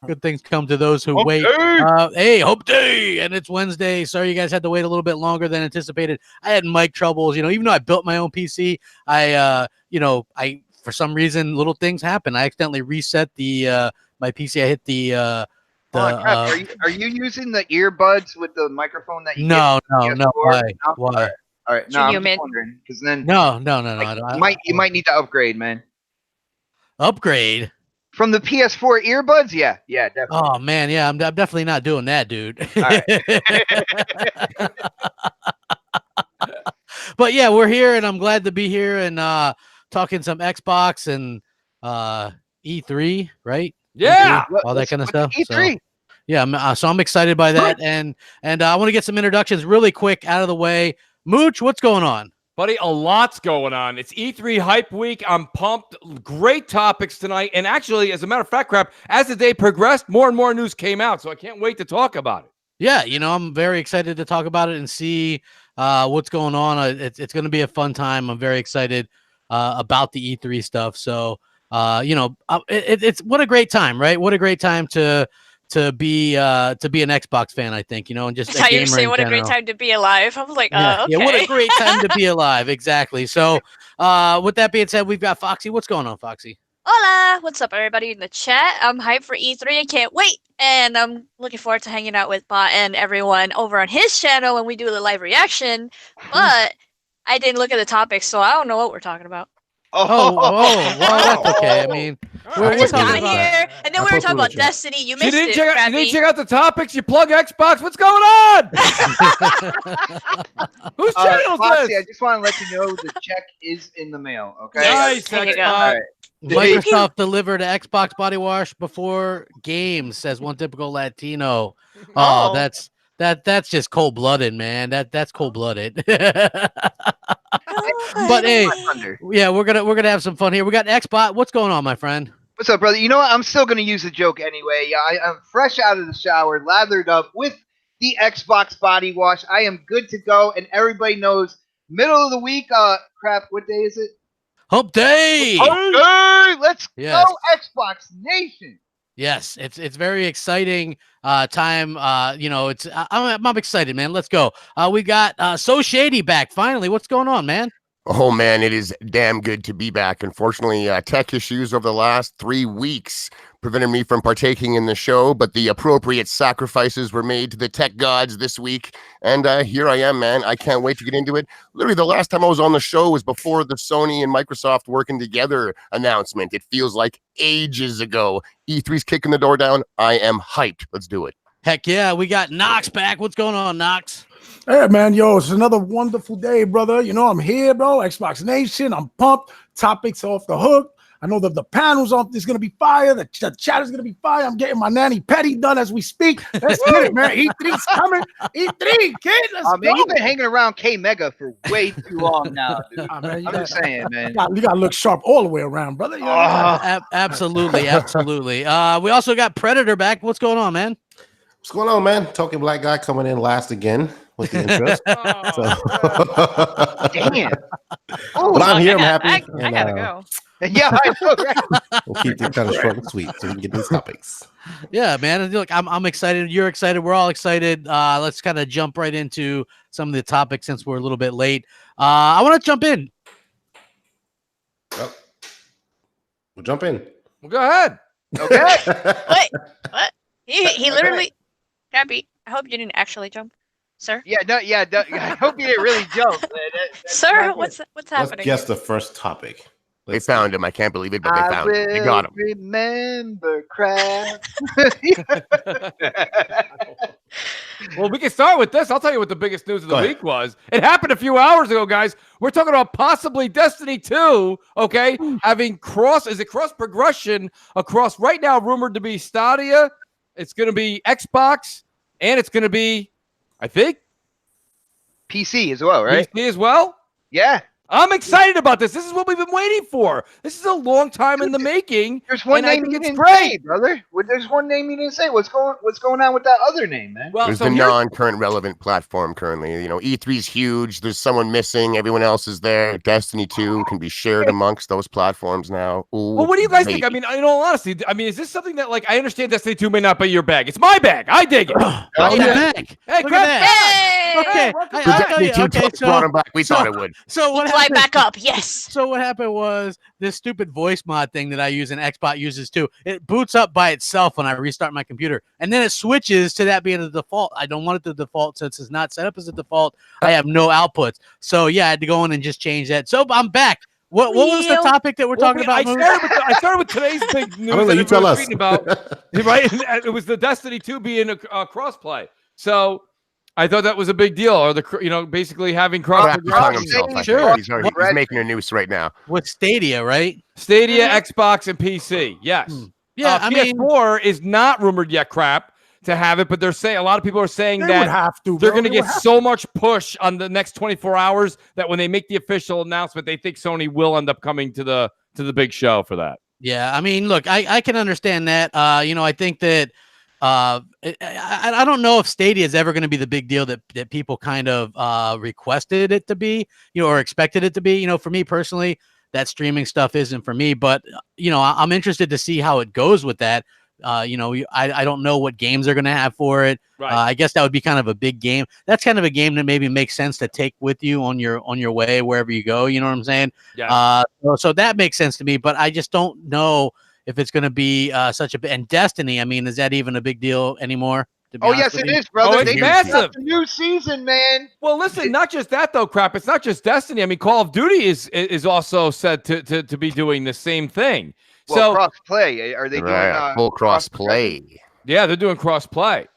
Good things come to those who wait. Hey, Hope Day, and it's Wednesday. Sorry you guys had to wait a little bit longer than anticipated. I had mic troubles. Even though I built my own PC, I for some reason little things happen. I accidentally reset the my PC. I hit the Crap. Are you using the earbuds with the microphone that you No. Why? All right. No, I'm just wondering because then no. You might need to upgrade, man. Upgrade from the PS4 earbuds. Yeah, definitely. Oh man, yeah, I'm definitely not doing that, dude. All right. But yeah, we're here, and I'm glad to be here and talking some Xbox and E3, right? Yeah, E3, all that kind of stuff. E3. So, yeah, I'm excited by that, and I want to get some introductions really quick out of the way. Mooch, what's going on? Buddy, a lot's going on. It's E3 Hype Week. I'm pumped. Great topics tonight. And actually, as a matter of fact, Crap, as the day progressed, more and more news came out. So I can't wait to talk about it. Yeah, I'm very excited to talk about it and see what's going on. It's going to be a fun time. I'm very excited about the E3 stuff. So, it's what a great time, right? What a great time to be an Xbox fan, I think, and just how you say what a great time to be alive. I was like, okay. Yeah, what a great time to be alive. Exactly. So with that being said, we've got Foxy. What's going on, Foxy? Hola, what's up, everybody in the chat? I'm hyped for E3. I can't wait, and I'm looking forward to hanging out with Bot and everyone over on his channel when we do the live reaction. But I didn't look at the topics, so I don't know what we're talking about. Well, that's okay. I mean, I just got here, and then we were talking about Destiny. You missed it. You didn't check out the topics? You plug Xbox? What's going on? Whose channel is Foxy, this? I just want to let you know the check is in the mail, okay? Nice. There you go. All right. Microsoft delivered Xbox body wash before games, says one typical Latino. Oh, that's just cold-blooded, man. That's cold-blooded. But hey, yeah, we're gonna have some fun here. We got Xbot. What's going on, my friend? What's up, brother? You know what? I'm still gonna use the joke anyway. Yeah, I'm fresh out of the shower, lathered up with the Xbox body wash. I am good to go, and everybody knows middle of the week. Crap, what day is it? Hump Day. Hey, let's go, Xbox Nation. Yes, it's very exciting time. I'm excited, man. Let's go. We got So Shady back finally. What's going on, man? Oh man, it is damn good to be back. Unfortunately, tech issues over the last 3 weeks prevented me from partaking in the show, but the appropriate sacrifices were made to the tech gods this week, and here I am, man. I can't wait to get into it. Literally, the last time I was on the show was before the Sony and Microsoft working together announcement. It feels like ages ago. E3's kicking the door down. I am hyped. Let's do it. Heck yeah, we got Knox back. What's going on, Knox? Hey, man, it's another wonderful day, brother. I'm here, bro. Xbox Nation. I'm pumped. Topics off the hook. I know that the panels is going to be fire. The chat is going to be fire. I'm getting my nanny petty done as we speak. Let's get it, man. E3's coming. E3, kid. Let's go. Man, you've been hanging around K Mega for way too long now, dude. Man, I'm just saying, man. You got to look sharp all the way around, brother. Absolutely. We also got Predator back. What's going on, man? What's going on, man? Token black guy coming in last again with the interest. Damn. But I'm here. I'm happy. I gotta go. Yeah, I know, right? We'll keep it kind of short and sweet so we can get these topics. Yeah, man. Look, I'm excited. You're excited. We're all excited. Let's kind of jump right into some of the topics since we're a little bit late. I want to jump in. Well, we'll jump in. Well, go ahead. Okay. Wait, what? He literally. Gabby, I hope you didn't actually jump, sir. Yeah, I hope you didn't really jump. Sir, what's happening? Let's guess the first topic. They found him. I can't believe it, but they found him. They got him. Remember crap. Well, we can start with this. I'll tell you what the biggest news of the week was. It happened a few hours ago, guys. We're talking about possibly Destiny 2, okay? Having cross progression across right now, rumored to be Stadia. It's going to be Xbox, and it's going to be, I think, PC as well, right? PC as well? Yeah. I'm excited about this. This is what we've been waiting for. This is a long time in the making. There's one and I name think you it's didn't great. say, brother. There's one name you didn't say. What's going on with that other name, man? Well, There's so the here's- non-current relevant platform currently. You know, E3's huge. There's someone missing. Everyone else is there. Destiny 2 can be shared amongst those platforms now. Ooh, Well, what do you guys think? I maybe. mean, in all honesty, is this something that, like, I understand Destiny 2 may not be your bag. It's my bag. I dig it. Oh, Oh, you're yeah. back. Hey, Look crap. at that. Yay! Okay, welcome I'll back. tell you. Destiny 2 Okay, just brought him back. We so- thought it would. So what Fly happened? back up. Yes. So what happened was this stupid voice mod thing that I use and Xbox uses too. It boots up by itself when I restart my computer, and then it switches to that being the default. I don't want it to default since it's not set up as a default. I have no outputs, so yeah, I had to go in and just change that. So I'm back. What was the Real. topic that we're talking about? Moose? I started with today's big news. I don't know. that You tell everyone was us. tweeting about, right? And it was the Destiny 2 being a crossplay. So I thought that was a big deal, or basically having cross. Crap, he's hung himself. I think. Sure. He's making a noose right now. With Stadia, right? Stadia, Xbox, and PC. Yes. Yeah, I mean, PS4 is not rumored yet, crap, to have it, but they're saying a lot of people are saying They that would have to. they're bro. going to They get would have so much push on the next 24 hours that when they make the official announcement, they think Sony will end up coming to the big show for that. yeah. I mean, look, I can understand that. I think that I don't know if Stadia is ever going to be the big deal that people kind of requested it to be, or expected it to be. For me personally, that streaming stuff isn't for me, but I'm interested to see how it goes with that. I don't know what games they're going to have for it. Right. I guess that would be kind of a big game. That's kind of a game that maybe makes sense to take with you on your way wherever you go. You know what I'm saying? Yeah. So that makes sense to me, but I just don't know if it's going to be such a and Destiny. I mean, is that even a big deal anymore? To be Oh honest yes, with it you? is, brother. Oh, it's They massive. got the new season, man. Well, listen, not just that though, crap. It's not just Destiny. I mean, Call of Duty is also said to be doing the same thing. Well, So cross play. Are they Right, doing full cross play. yeah, they're doing cross play.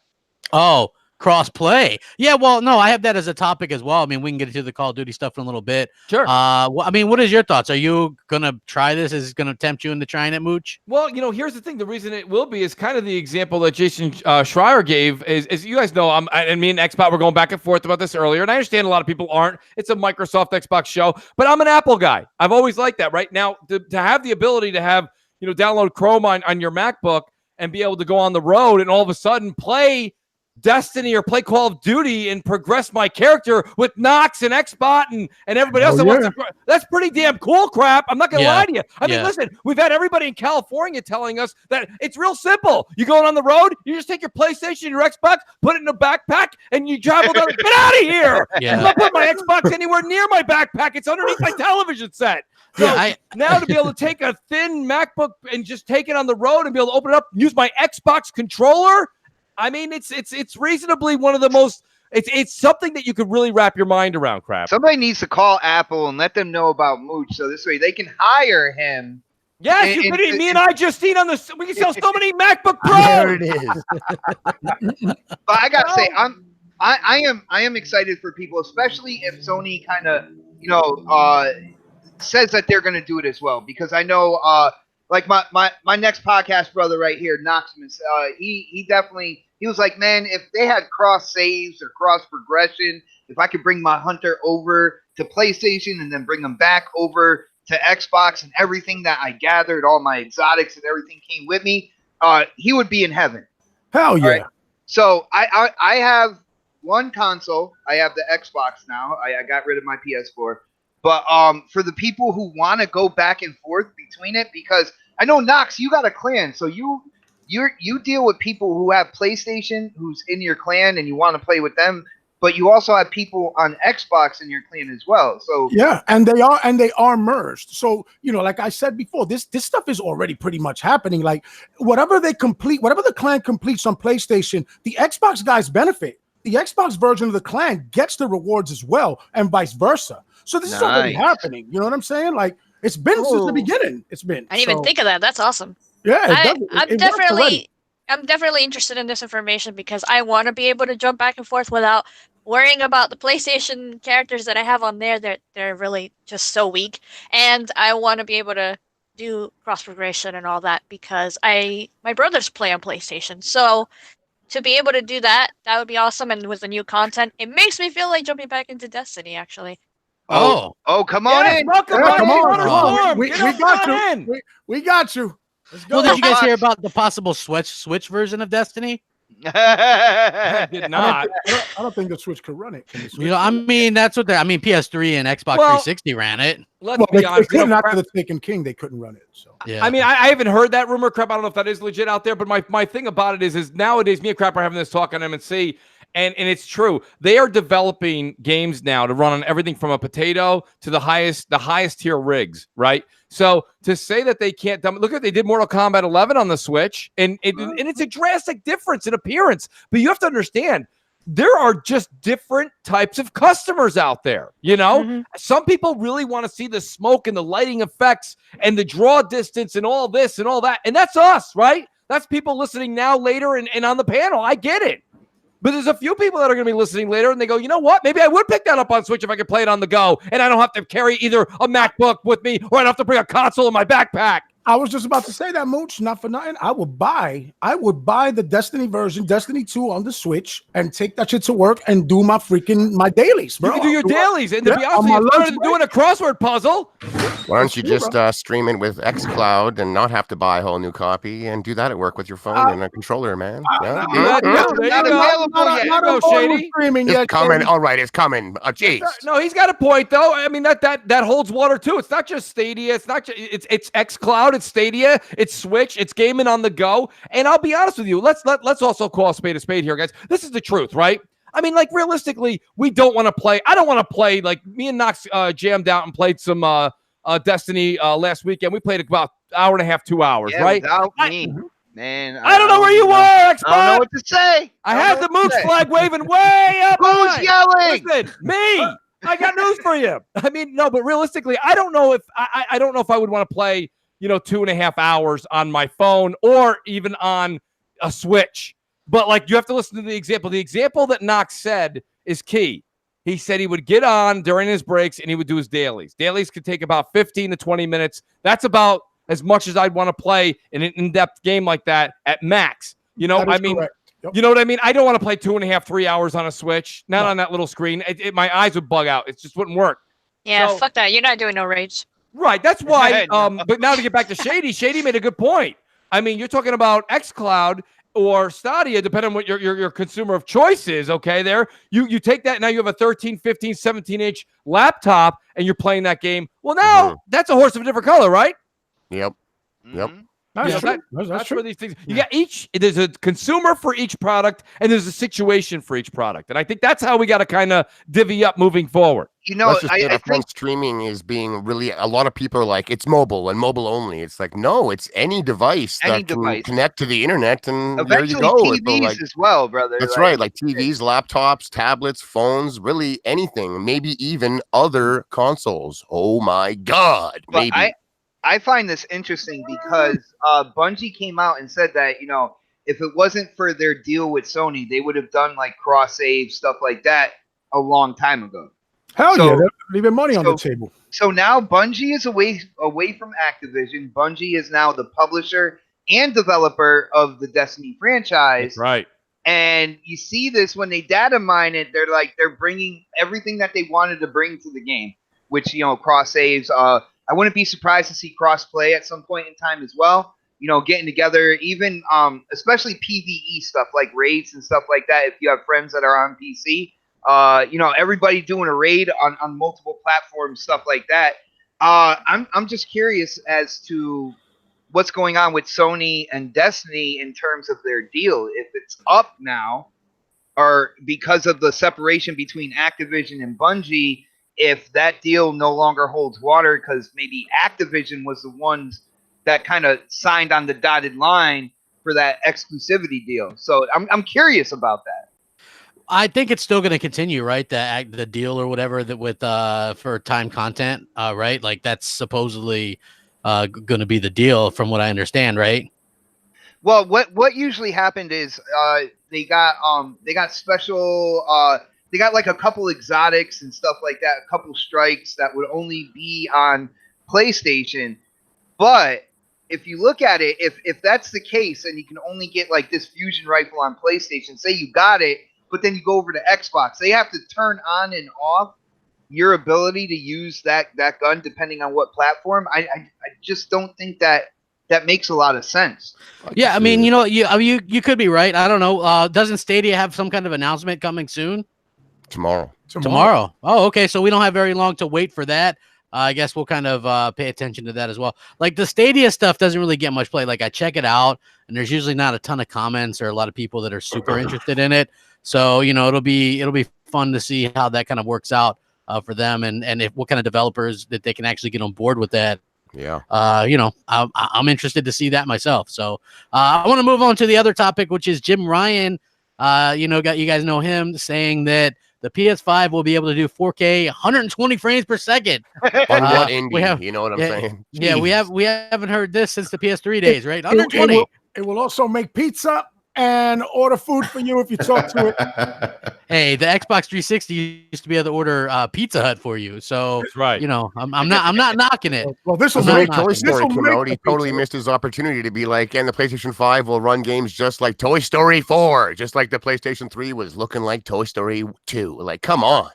Oh, cross play. Yeah, well, no, I have that as a topic as well. I mean, we can get into the Call of Duty stuff in a little bit. Sure. I mean, what is your thoughts? Are you gonna try this? Is it gonna tempt you into trying it, Mooch? Well, here's the thing. The reason it will be is kind of the example that Jason Schreier gave. Is you guys know, and me and Xbox were going back and forth about this earlier, and I understand a lot of people aren't. It's a Microsoft Xbox show, but I'm an Apple guy. I've always liked that. Right now, to have the ability to have download Chrome on your MacBook and be able to go on the road and all of a sudden play Destiny or play Call of Duty and progress my character with Nox and Xbot and everybody else. Oh, That wants yeah. to, that's pretty damn cool, crap. I'm not going to Yeah. lie to you. I mean, Yeah. listen, we've had everybody in California telling us that it's real simple. You going on the road, you just take your PlayStation, your Xbox, put it in a backpack, and you travel down. Get out of here. Yeah. I'm not putting my Xbox anywhere near my backpack. It's underneath my television set. So Yeah, now to be able to take a thin MacBook and just take it on the road and be able to open it up, use my Xbox controller. I mean, it's reasonably one of the most. It's something that you could really wrap your mind around, crap. Somebody needs to call Apple and let them know about Mooch, so this way they can hire him. Yes, and- you could. and- Me and I just seen on the. We can sell so many MacBook There Pros. it is. But I gotta say, I am excited for people, especially if Sony kind of says that they're going to do it as well, because I know like my next podcast brother right here, Noximus, he definitely, he was like, man, if they had cross saves or cross progression, if I could bring my hunter over to PlayStation and then bring them back over to Xbox and everything that I gathered, all my exotics and everything came with me, he would be in heaven. Hell yeah. All right. So I have one console. I have the Xbox now. I got rid of my PS4. But for the people who want to go back and forth between it, because I know Nox, you got a clan, so you deal with people who have PlayStation, who's in your clan, and you want to play with them. But you also have people on Xbox in your clan as well. So Yeah, and they are merged. So, like I said before, this stuff is already pretty much happening. Like whatever the clan completes on PlayStation, the Xbox guys benefit. The Xbox version of the clan gets the rewards as well, and vice versa. So this is already Nice. happening. You know what I'm saying? Like it's been since the Ooh. beginning. It's been. I didn't even think of that. That's awesome. Yeah, I'm definitely interested in this information because I want to be able to jump back and forth without worrying about the PlayStation characters that I have on there. They're really just so weak, and I want to be able to do cross progression and all that because my brothers play on PlayStation. So to be able to do that would be awesome. And with the new content, it makes me feel like jumping back into Destiny. Actually, Oh, come on Yes, in. welcome Yeah, back come to on, Honor come on. Storm. We Get got on you. in. We got you. Let's go. well, did you guys hear Fox. about the possible Switch version of Destiny? I did not. I don't think the Switch could run it. Can the Switch? You know, I mean, that's what I mean. PS3 and Xbox Well, 360 ran it. Let's Well, be they honest. couldn't after the Taken King. They couldn't run it. So Yeah. I mean, I haven't heard that rumor, Crap. I don't know if that is legit out there, but my thing about it is nowadays me and Crap are having this talk on MNC, and it's true. They are developing games now to run on everything from a potato to the highest tier rigs, right? So to say that they can't look at they did Mortal Kombat 11 on the Switch, and it's a drastic difference in appearance. But you have to understand, there are just different types of customers out there. You know, some people really want to see the smoke and the lighting effects and the draw distance and all this and all that. And that's us, right? That's people listening now, later, and on the panel. I get it. But there's a few people that are going to be listening later, and they go, you know what? Maybe I would pick that up on Switch if I could play it on the go, and I don't have to carry either a MacBook with me, or I don't have to bring a console in my backpack. I was just about to say that, Mooch. Not for nothing. I would buy the Destiny version, Destiny 2 on the Switch, and take that shit to work and do my dailies, bro. You can do your dailies, and to be honest, on with my you, lunch it's better than doing a crossword puzzle. Why don't you just stream it with xCloud and not have to buy a whole new copy and do that at work with your phone and a controller, man? Yeah. Do that, too. There Not you go. available yet. There you go, Shady. Streaming It's yet, coming. Shady. All right, it's coming. Jeez. No, he's got a point though. I mean that holds water too. It's not just Stadia. It's not just it's xCloud. It's Stadia. It's Switch. It's gaming on the go. And I'll be honest with you. Let's also call a spade here, guys. This is the truth, right? I mean, like realistically, we don't want to play. I don't want to play like me and Knox jammed out and played some Destiny last weekend. We played about hour and a half, 2 hours, Yeah, right? without me, man. I don't know where you were, Xbox. I don't know what to say. I had the Mooch flag waving way up. Who's high. yelling? Listen, me. I got news for you. I mean, no, but realistically, I don't know if I don't know if I would want to play, 2.5 hours on my phone or even on a Switch. But like, you have to listen to the example. The example that Knox said is key. He said he would get on during his breaks and he would do his dailies. Dailies could take about 15 to 20 minutes. That's about as much as I'd want to play in an in-depth game like that at max. I mean, correct. Yep. you know what I mean? I don't want to play 2.5, 3 hours on a Switch, not on that little screen. My eyes would bug out. It just wouldn't work. Yeah, So- fuck that. You're not doing no raids. Right. That's why. No. But now to get back to Shady, Shady made a good point. I mean, you're talking about xCloud or Stadia, depending on what your consumer of choice is. Okay, there you take that. Now you have a 13, 15, 17-inch laptop, and you're playing that game. Well, now that's a horse of a different color, right? Yep. Yep. Mhm. That's Yeah, true. That's That's true. where these things. You got there's a consumer for each product, and there's a situation for each product, and I think that's how we got to kind of divvy up moving forward. Let's just say I that phone think streaming is being really, a lot of people are like, it's mobile and mobile only. It's like, no, it's any device that can connect to the internet, and there you eventually go. TVs So, like, as well, brother. that's right, like TVs, laptops, tablets, phones, really anything, maybe even other consoles. Oh my God, But maybe. I find this interesting because Bungie came out and said that, if it wasn't for their deal with Sony, they would have done like cross save stuff like that a long time ago. Hell So- yeah, they're leaving money on the table. So now Bungie is away from Activision. Bungie is now the publisher and developer of the Destiny franchise. Right. And you see this when they data mine it, they're bringing everything that they wanted to bring to the game, which, cross saves. I wouldn't be surprised to see cross play at some point in time as well. Getting together, even especially PvE stuff like raids and stuff like that. If you have friends that are on PC, everybody doing a raid on multiple platforms, stuff like that. I'm just curious as to what's going on with Sony and Destiny in terms of their deal. If it's up now, or because of the separation between Activision and Bungie, if that deal no longer holds water because maybe Activision was the ones that kind of signed on the dotted line for that exclusivity deal. So I'm curious about that. I think it's still going to continue, right? The deal or whatever that with for time content, right? Like that's supposedly going to be the deal, from what I understand, right? Well, what usually happened is they got special they got like a couple exotics and stuff like that, a couple strikes that would only be on PlayStation. But if you look at it, if that's the case and you can only get like this fusion rifle on PlayStation, say you got it, but then you go over to Xbox, they have to turn on and off your ability to use that gun depending on what platform, I just don't think that makes a lot of sense. Yeah, I mean, you know, you could be right. I don't know. Doesn't Stadia have some kind of announcement coming soon? Tomorrow. Oh, okay. So we don't have very long to wait for that. I guess we'll kind of pay attention to that as well. Like the Stadia stuff doesn't really get much play. Like I check it out, and there's usually not a ton of comments or a lot of people that are super interested in it. So you know, it'll be fun to see how that kind of works out for them, and what kind of developers that they can actually get on board with that. Yeah. You know, I'm interested to see that myself. So I want to move on to the other topic, which is Jim Ryan. You know, you guys know him saying that the PS5 will be able to do 4K 120 frames per second. On what indie? You know what I'm saying? Yeah, Jeez. we haven't heard this since the PS3 days, right? 120. It will also make pizza and order food for you if you talk to it. Hey, the Xbox 360 used to be able to order Pizza Hut for you. So That's right. You know, I'm not knocking it. Well, this was I'm Great not Toy knocking it. Story came out. He totally missed his opportunity to be like, and the PlayStation 5 will run games just like Toy Story 4, just like the PlayStation 3 was looking like Toy Story 2. Like, come on.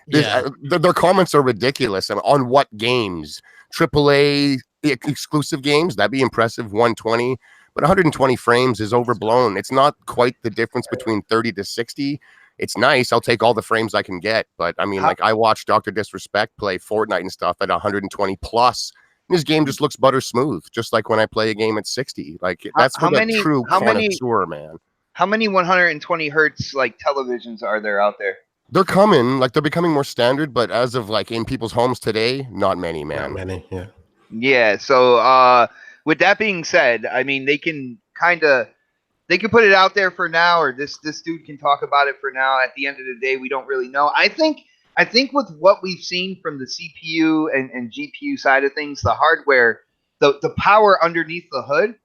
Yeah. Their comments are ridiculous. And on what games? AAA exclusive games? That'd be impressive. 120. But 120 frames is overblown. It's not quite the difference between 30 to 60. It's nice. I'll take all the frames I can get. But I mean, like I watched Dr. Disrespect play Fortnite and stuff at 120 plus. And his game just looks butter smooth, just like when I play a game at 60. Like that's for the true connoisseur, man. How many 120 hertz like televisions are there out there? They're coming, like they're becoming more standard, but as of like in people's homes today, not many, man. Not many, yeah. Yeah, so with that being said, I mean they can put it out there for now, or this dude can talk about it for now. At the end of the day, we don't really know. I think with what we've seen from the CPU and GPU side of things, the hardware, the power underneath the hood,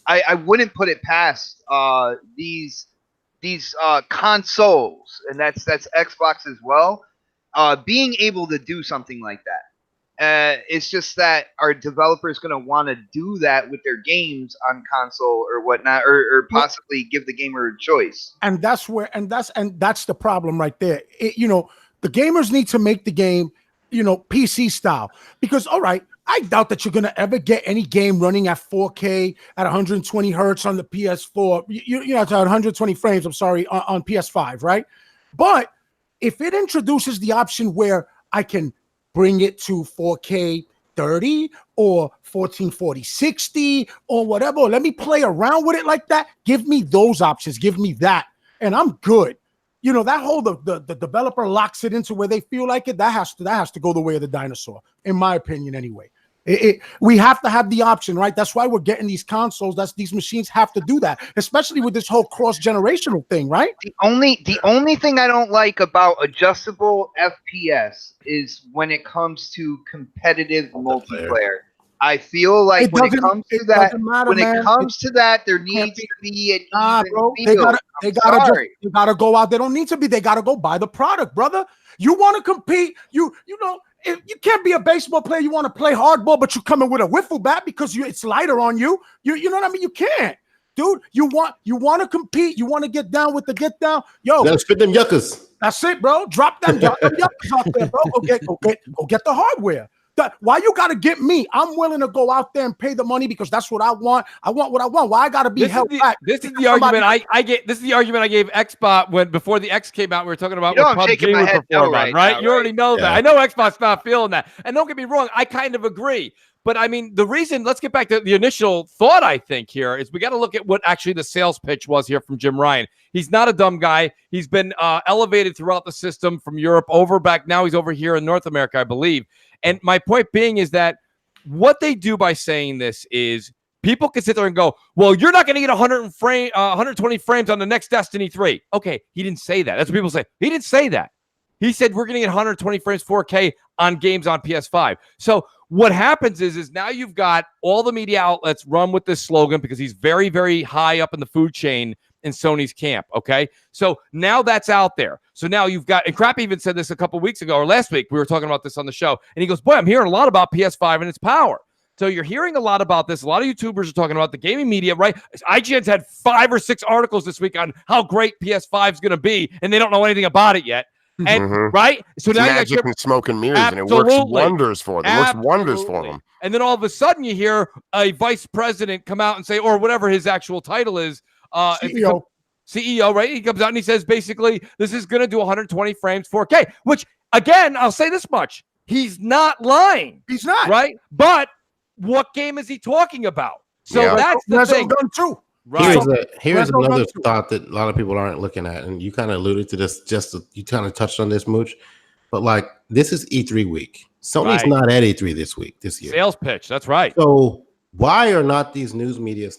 I wouldn't put it past these consoles, and that's Xbox as well, being able to do something like that. It's just that our developers going to want to do that with their games on console or whatnot, or possibly give the gamer a choice. And that's the problem right there. You know, the gamers need to make the game, you know, PC style, because all right, I doubt that you're going to ever get any game running at 4K at 120 hertz on the PS4. You know, at 120 frames, I'm sorry, on PS5, right? But if it introduces the option where I can bring it to 4K 30 or 1440 60 or whatever, let me play around with it like that. Give me those options. Give me that. And I'm good. You know, that whole the developer locks it into where they feel like it. That has to go the way of the dinosaur, in my opinion, anyway. We have to have the option, right? That's why we're getting these consoles. These machines have to do that, especially with this whole cross-generational thing, right? The only thing I don't like about adjustable FPS is when it comes to competitive multiplayer. I feel like when it comes to that, there needs to be an even field. They gotta go out. They don't need to be. They gotta go buy the product, brother. You want to compete? You know. You can't be a baseball player. You want to play hardball, but you come in with a wiffle bat because it's lighter on you. You know what I mean? You can't, dude. You want to compete. You want to get down with the get down. Yo, let's spit them yuccas. That's it, bro. Drop them yuccas out there, bro. Go get the hardware. Why you got to get me? I'm willing to go out there and pay the money because that's what I want. I want what I want. Why I got to be held back? This is the argument I get. This is the argument I gave Xbox before the X came out. We were talking about what PUBG would perform on, right? You already know that. I know Xbox not feeling that. And don't get me wrong, I kind of agree. But I mean, the reason, let's get back to the initial thought, I think, here is we got to look at what actually the sales pitch was here from Jim Ryan. He's not a dumb guy. He's been elevated throughout the system from Europe back. Now he's over here in North America, I believe. And my point being is that what they do by saying this is people can sit there and go, well, you're not going to get 120 frames on the next Destiny 3. Okay, he didn't say that. That's what people say. He didn't say that. He said we're going to get 120 frames 4K on games on PS5. So what happens is now you've got all the media outlets run with this slogan because he's very, very high up in the food chain in Sony's camp, okay? So now that's out there. So now you've got, and Crap even said this a couple weeks ago or last week, we were talking about this on the show, and he goes, boy, I'm hearing a lot about PS5 and its power. So you're hearing a lot about this. A lot of YouTubers are talking about the gaming media, right? IGN's had 5 or 6 articles this week on how great PS5 is going to be, and they don't know anything about it yet. And right, so It's now magic you got and smoke and mirrors, and it works Absolutely. wonders for them. It works wonders for them. And then all of a sudden, you hear a vice president come out and say, or whatever his actual title is, CEO. CEO, right? He comes out and he says, basically, this is going to do 120 frames, 4K. Which, again, I'll say this much: he's not lying. He's not. Right? But what game is he talking about? So that's the thing. Done too. Right. Here's another thought that a lot of people aren't looking at, and you kind of alluded to this. You kind of touched on this, Mooch. But like, this is E3 week. Sony's not at E3 this year. Sales pitch. That's right. So why are not these news media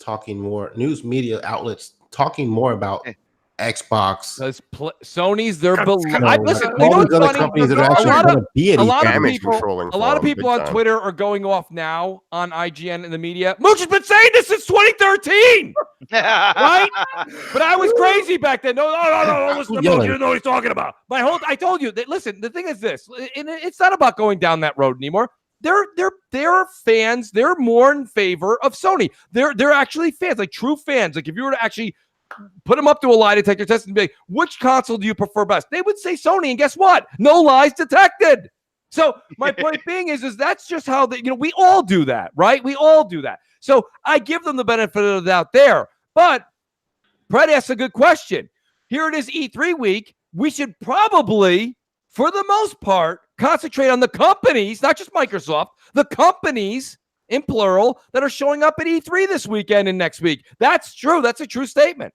outlets talking more about Xbox? Because Sony's their listen, all these other companies that are actually going to be at E3. A lot of people on Twitter are going off now on IGN and the media. Mooch has been saying this since 2013, right? But I was crazy back then. No, listen to Mooch. You know what he's talking about. I told you that. Listen, the thing is this, and it's not about going down that road anymore. They're fans. They're more in favor of Sony. They're actually fans, like true fans. Like if you were to actually put them up to a lie detector test and be like, which console do you prefer best? They would say Sony, and guess what? No lies detected. So my point being is that's just how we all do that, right? We all do that. So I give them the benefit of the doubt there. But Brett asks a good question. Here it is, E3 week. We should probably, for the most part, concentrate on the companies, not just Microsoft, the companies in plural that are showing up at E3 this weekend and next week. That's true. That's a true statement.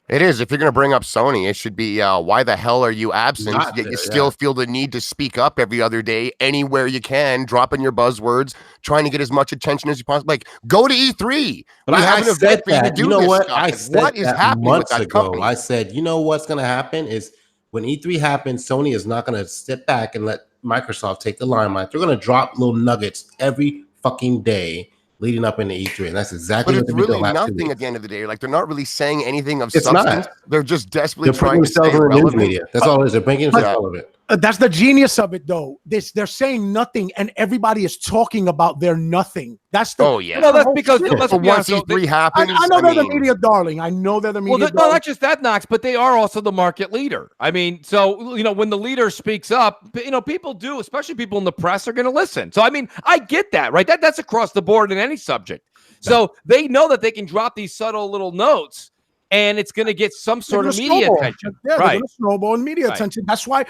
It is. If you're going to bring up Sony, it should be why the hell are you absent? You still feel the need to speak up every other day, anywhere you can, dropping your buzzwords, trying to get as much attention as you possibly like. Go to E3. But I said that. You know what? I said what is happening months with that ago. company? I said, you know what's going to happen is when E3 happens, Sony is not going to sit back and let Microsoft take the limelight. They're going to drop little nuggets every fucking day leading up into E3, and that's exactly what it's really nothing at the end of the day. Like they're not really saying anything of substance. They're just desperately trying to stay relevant. Media. That's all it is. They're making it relevant. That's the genius of it, though. They're saying nothing, and everybody is talking about their nothing. That's the that's because once E3 happens. I know they're the media darling. I know they're the media. Well, not just that, Knox, but they are also the market leader. I mean, so when the leader speaks up, people do, especially people in the press, are going to listen. So I mean, I get that, right? That's across the board in any subject. So they know that they can drop these subtle little notes, and it's going to get some sort of media attention. Yeah, they're going to snowball in media attention. That's why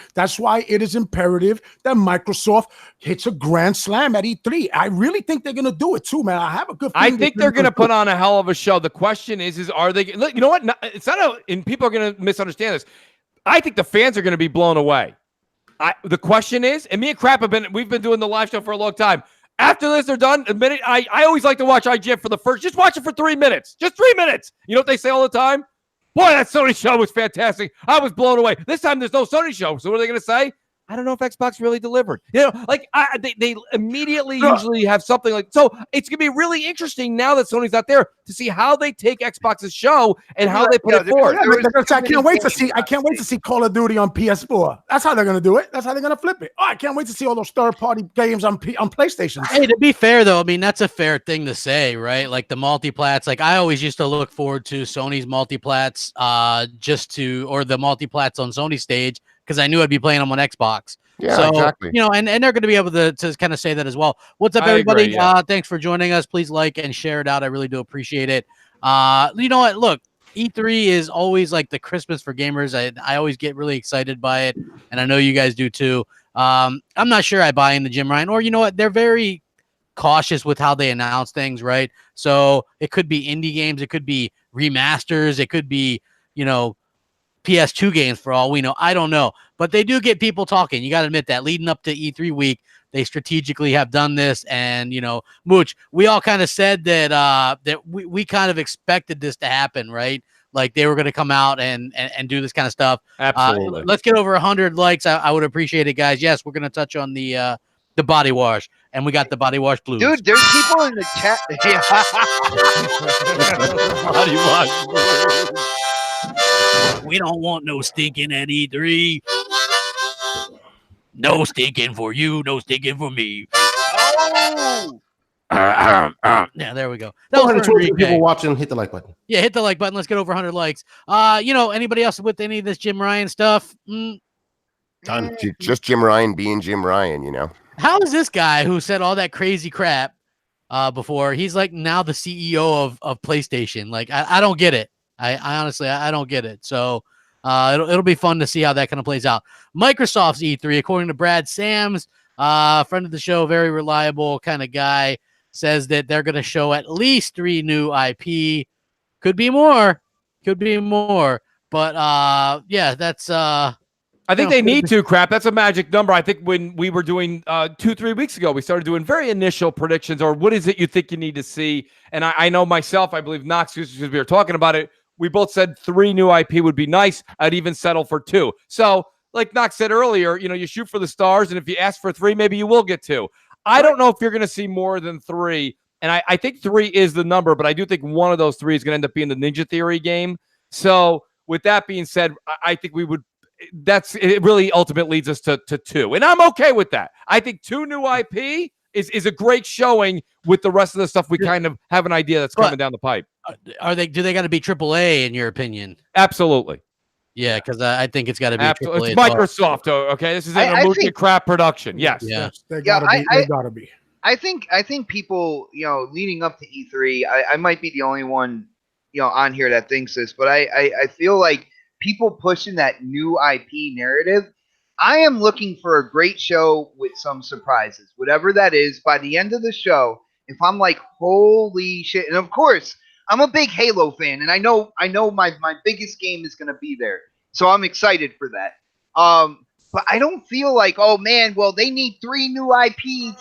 it is imperative that Microsoft hits a grand slam at E3. I really think they're going to do it too, man. I have a good feeling. I think they're going to put on a hell of a show. The question is are they? You know what? It's not and people are going to misunderstand this. I think the fans are going to be blown away. The question is, and me and Crap we've been doing the live show for a long time. After this, they're done. A minute. I always like to watch IGN for the first. Just watch it for 3 minutes. Just 3 minutes. You know what they say all the time? Boy, that Sony show was fantastic. I was blown away. This time, there's no Sony show. So what are they going to say? I don't know if Xbox really delivered. They immediately usually have something like. So it's going to be really interesting now that Sony's not there to see how they take Xbox's show and how they put it forward. I can't wait to see. I can't wait to see Call of Duty on PS4. That's how they're going to do it. That's how they're going to flip it. Oh, I can't wait to see all those third-party games on PlayStation. Hey, to be fair though, I mean that's a fair thing to say, right? Like the multiplats. Like I always used to look forward to Sony's multiplats, or the multiplats on Sony stage. Because I knew I'd be playing them on Xbox. Yeah, so, exactly. And they're going to be able to kind of say that as well. What's up, everybody? Thanks for joining us. Please like and share it out. I really do appreciate it. You know what? Look, E3 is always like the Christmas for gamers. I always get really excited by it, and I know you guys do too. I'm not sure I buy into Jim Ryan, or you know what? They're very cautious with how they announce things, right? So it could be indie games, it could be remasters, it could be PS2 games for all we know. I don't know. But they do get people talking. You got to admit that. Leading up to E3 week, they strategically have done this. And, Mooch, we all kind of said that we kind of expected this to happen, right? Like they were going to come out and do this kind of stuff. Absolutely. Let's get over 100 likes. I would appreciate it, guys. Yes, we're going to touch on the body wash. And we got the body wash blues. Dude, there's people in the chat. Body wash blues. We don't want no stinking at E3. No stinking for you, no stinking for me. Oh! Yeah, there we go. That was for people watching. Hit the like button. Yeah, hit the like button. Let's get over 100 likes. Anybody else with any of this Jim Ryan stuff? Done. Just Jim Ryan being Jim Ryan, you know. How is this guy who said all that crazy crap before? He's like now the CEO of PlayStation. Like I don't get it. I honestly I don't get it. So it'll be fun to see how that kind of plays out. Microsoft's E3, according to Brad Sams, friend of the show, very reliable kind of guy, says that they're going to show at least 3 new IP. Could be more. But yeah, that's I think they need to, Crap. That's a magic number. I think when we were doing 2-3 weeks ago, we started doing very initial predictions, or what is it you think you need to see? And I know myself, I believe Knox, because we were talking about it, we both said 3 new IP would be nice. I'd even settle for 2. So like Knox said earlier, you shoot for the stars, and if you ask for 3, maybe you will get 2. I don't know if you're going to see more than 3, and I think 3 is the number, but I do think one of those 3 is going to end up being the Ninja Theory game. So with that being said, I think we would. It really ultimately leads us to 2, and I'm okay with that. I think 2 new IP is a great showing with the rest of the stuff. We kind of have an idea that's coming down the pipe. Do they got to be AAA in your opinion? Absolutely. Yeah, because I think it's got to be AAA. It's Microsoft. Okay, this is an emoji crap production. Yes. They gotta be. I think people, leading up to E3, I might be the only one, on here that thinks this, but I feel like people pushing that new IP narrative. I am looking for a great show with some surprises, whatever that is. By the end of the show, if I'm like, holy shit, and of course, I'm a big Halo fan, and I know my biggest game is going to be there, so I'm excited for that. But I don't feel like, oh man, well they need 3 new IP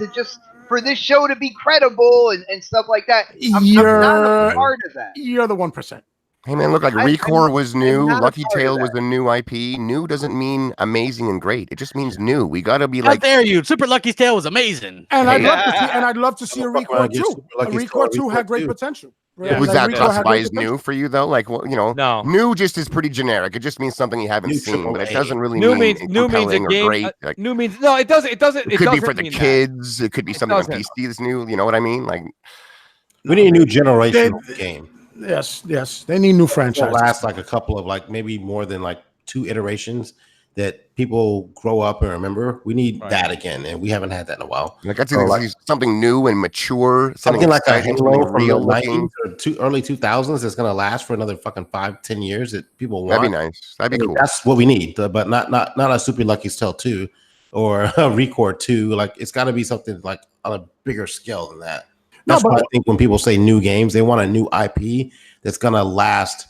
for this show to be credible and stuff like that. I'm not a part of that. You're the 1%. Hey man, look, like Recore was new, Lucky Tail was a new IP. New doesn't mean amazing and great. It just means new. We gotta be like, how dare you? Super Lucky Tail was amazing, and I'd love to see a Recore 2. A Recore 2 had great potential. Yeah. Was that classified as new for you though? Like, no. New just is pretty generic. It just means something you haven't seen, but it doesn't really mean new means a game. Great. New means no. It doesn't. It could be for the kids. It could be something on PC that's new. You know what I mean? Like, we need a new generation game. Yes. They need new franchises. Last like a couple of maybe more than 2 iterations that people grow up and remember. We need that again, and we haven't had that in a while. Like I'd say something new and mature, something like a Halo from real the 90s or early 2000s that's going to last for another fucking 5-10 years that people want. That'd be nice. That'd be cool. That's what we need, but not a Super Lucky Tale 2 or a Recore 2. Like it's got to be something like on a bigger scale than that. That's why I think when people say new games, they want a new IP that's going to last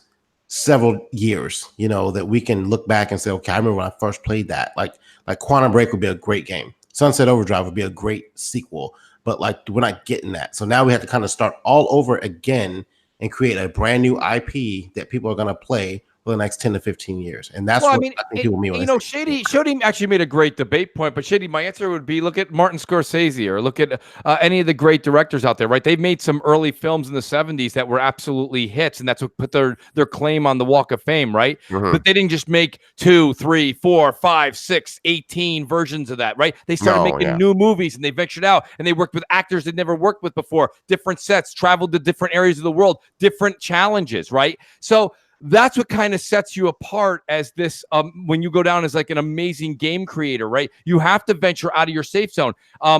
several years, that we can look back and say, okay, I remember when I first played that. Like Quantum Break would be a great game. Sunset Overdrive would be a great sequel, but we're not getting that. So now we have to kind of start all over again and create a brand new IP that people are going to play for the next 10 to 15 years. And that's what I think people mean when they say Shady actually made a great debate point, but Shady, my answer would be look at Martin Scorsese or look at any of the great directors out there, right? They've made some early films in the 70s that were absolutely hits, and that's what put their claim on the Walk of Fame, right? Mm-hmm. But they didn't just make 2, 3, 4, 5, 6, 18 versions of that, right? They started making new movies, and they ventured out, and they worked with actors they'd never worked with before, different sets, traveled to different areas of the world, different challenges, right? So that's what kind of sets you apart as this when you go down as like an amazing game creator, right? You have to venture out of your safe zone.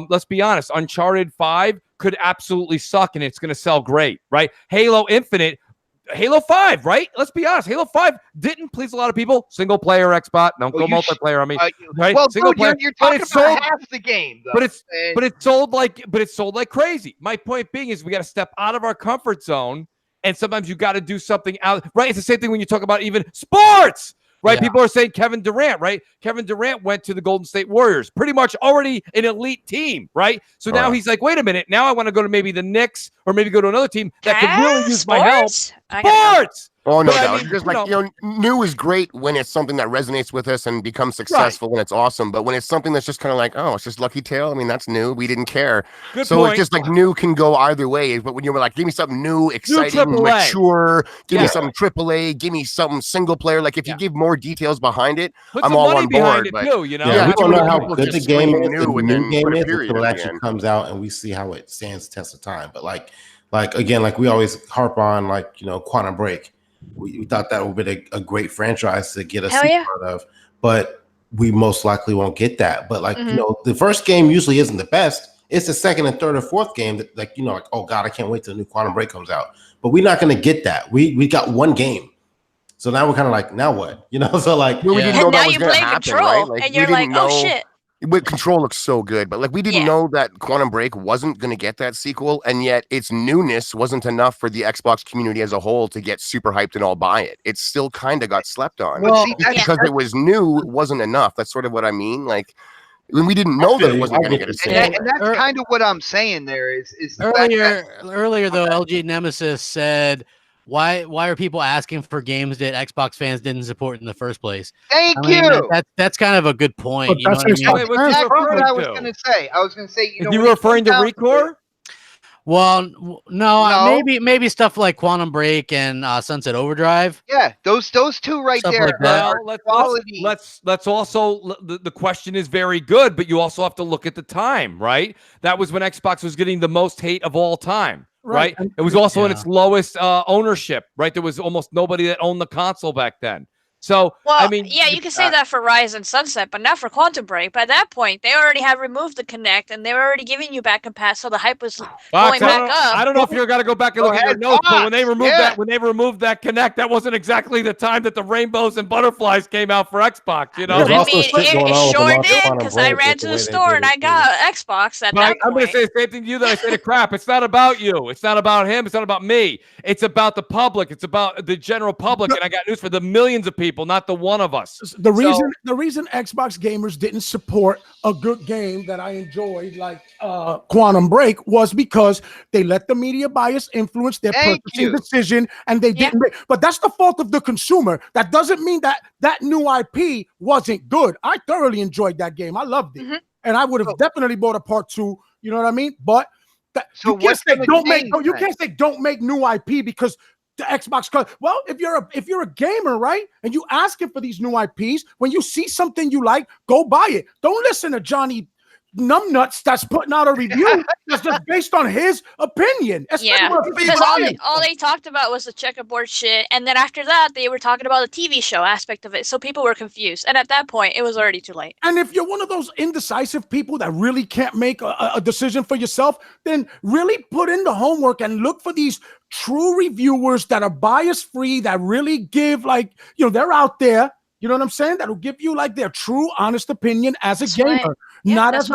Let's be honest, Uncharted 5 could absolutely suck and it's going to sell great, right? Halo 5, right? Let's be honest, Halo 5 didn't please a lot of people. Single player Xbox, don't go multiplayer on me. Right? Well, single player, you're talking about half the game, though. But it's sold like crazy. My point being is we got to step out of our comfort zone. And sometimes you got to do something out, right? It's the same thing when you talk about even sports, right? Yeah. People are saying Kevin Durant, right? Kevin Durant went to the Golden State Warriors, pretty much already an elite team, right? So now he's like, wait a minute. Now I want to go to maybe the Knicks or maybe go to another team that could really use my help. Sports! Oh, no doubt. Just new is great when it's something that resonates with us and becomes successful when it's awesome. But when it's something that's just kind of like, oh, it's just Lucky Tail. I mean, that's new. We didn't care. Good so point. It's just like new can go either way. But when you were like, give me something new, exciting, mature, give me something AAA, give me something single player. Like if you give more details behind it, I'm all on board. We don't know how good the game is. The new game is until it actually comes out and we see how it stands the test of time. But like we always harp on Quantum Break. We thought that would be a great franchise to get a sequel out of, but we most likely won't get that. But like, you know, the first game usually isn't the best. It's the second and third or fourth game that, like, you know, like, oh God, I can't wait till the new Quantum Break comes out. But we're not going to get that. We got one game. So now we're kind of like, now what? You know, so like, we didn't know And now that was you going to play happen, Control, right? Like, and you're like, oh shit. Control looks so good, but like we didn't know that Quantum Break wasn't going to get that sequel, and yet its newness wasn't enough for the Xbox community as a whole to get super hyped and all buy it. It still kind of got slept on. Well, Because it was new, it wasn't enough. That's sort of what I mean. Like, when we didn't know that it wasn't going to get a sequel. And that's kind of what I'm saying there is the earlier though, LG Nemesis said, why are people asking for games that Xbox fans didn't support in the first place? Thank you. That's kind of a good point. You know what I mean? That's what I was going to say. I was going to say, you know, you were referring to Recore? Well, no, maybe stuff like Quantum Break and Sunset Overdrive. Yeah, those two right Stuff there. like that. Well, let's also the question is very good, but you also have to look at the time, right? That was when Xbox was getting the most hate of all time. Right. It was also in its lowest ownership, right? There was almost nobody that owned the console back then. So, well, I mean, yeah, you can say that for Rise and Sunset, but not for Quantum Break. By that point, they already had removed the Kinect, and they were already giving you back and pass, so the hype was going back up. I don't know if you're gonna go back and look at your notes, but when they removed that Kinect, that wasn't exactly the time that the rainbows and butterflies came out for Xbox. You know, I mean, it sure did, because I ran to the store and I got an Xbox at that point. I'm gonna say the same thing to you that I say to Crap. It's not about you. It's not about him. It's not about me. It's about the public. It's about the general public. And I got news for the millions of people, not the one of us. The reason Xbox gamers didn't support a good game that I enjoyed, like Quantum Break, was because they let the media bias influence their purchasing decision, and they didn't. But that's the fault of the consumer. That doesn't mean that that new IP wasn't good. I thoroughly enjoyed that game. I loved it, and I would have definitely bought a part 2. You know what I mean? But you can't say don't make new IP because the Xbox. Well, if you're a gamer, right, and you asking for these new IPs, when you see something you like, go buy it. Don't listen to Johnny Numbnuts that's putting out a review that's just based on his opinion. Because all they talked about was the checkerboard shit, and then after that, they were talking about the TV show aspect of it, so people were confused. And at that point, it was already too late. And if you're one of those indecisive people that really can't make a decision for yourself, then really put in the homework and look for these true reviewers that are bias-free, that really give, like, you know, they're out there. You know what I'm saying? That'll give you like their true, honest opinion as a gamer, not as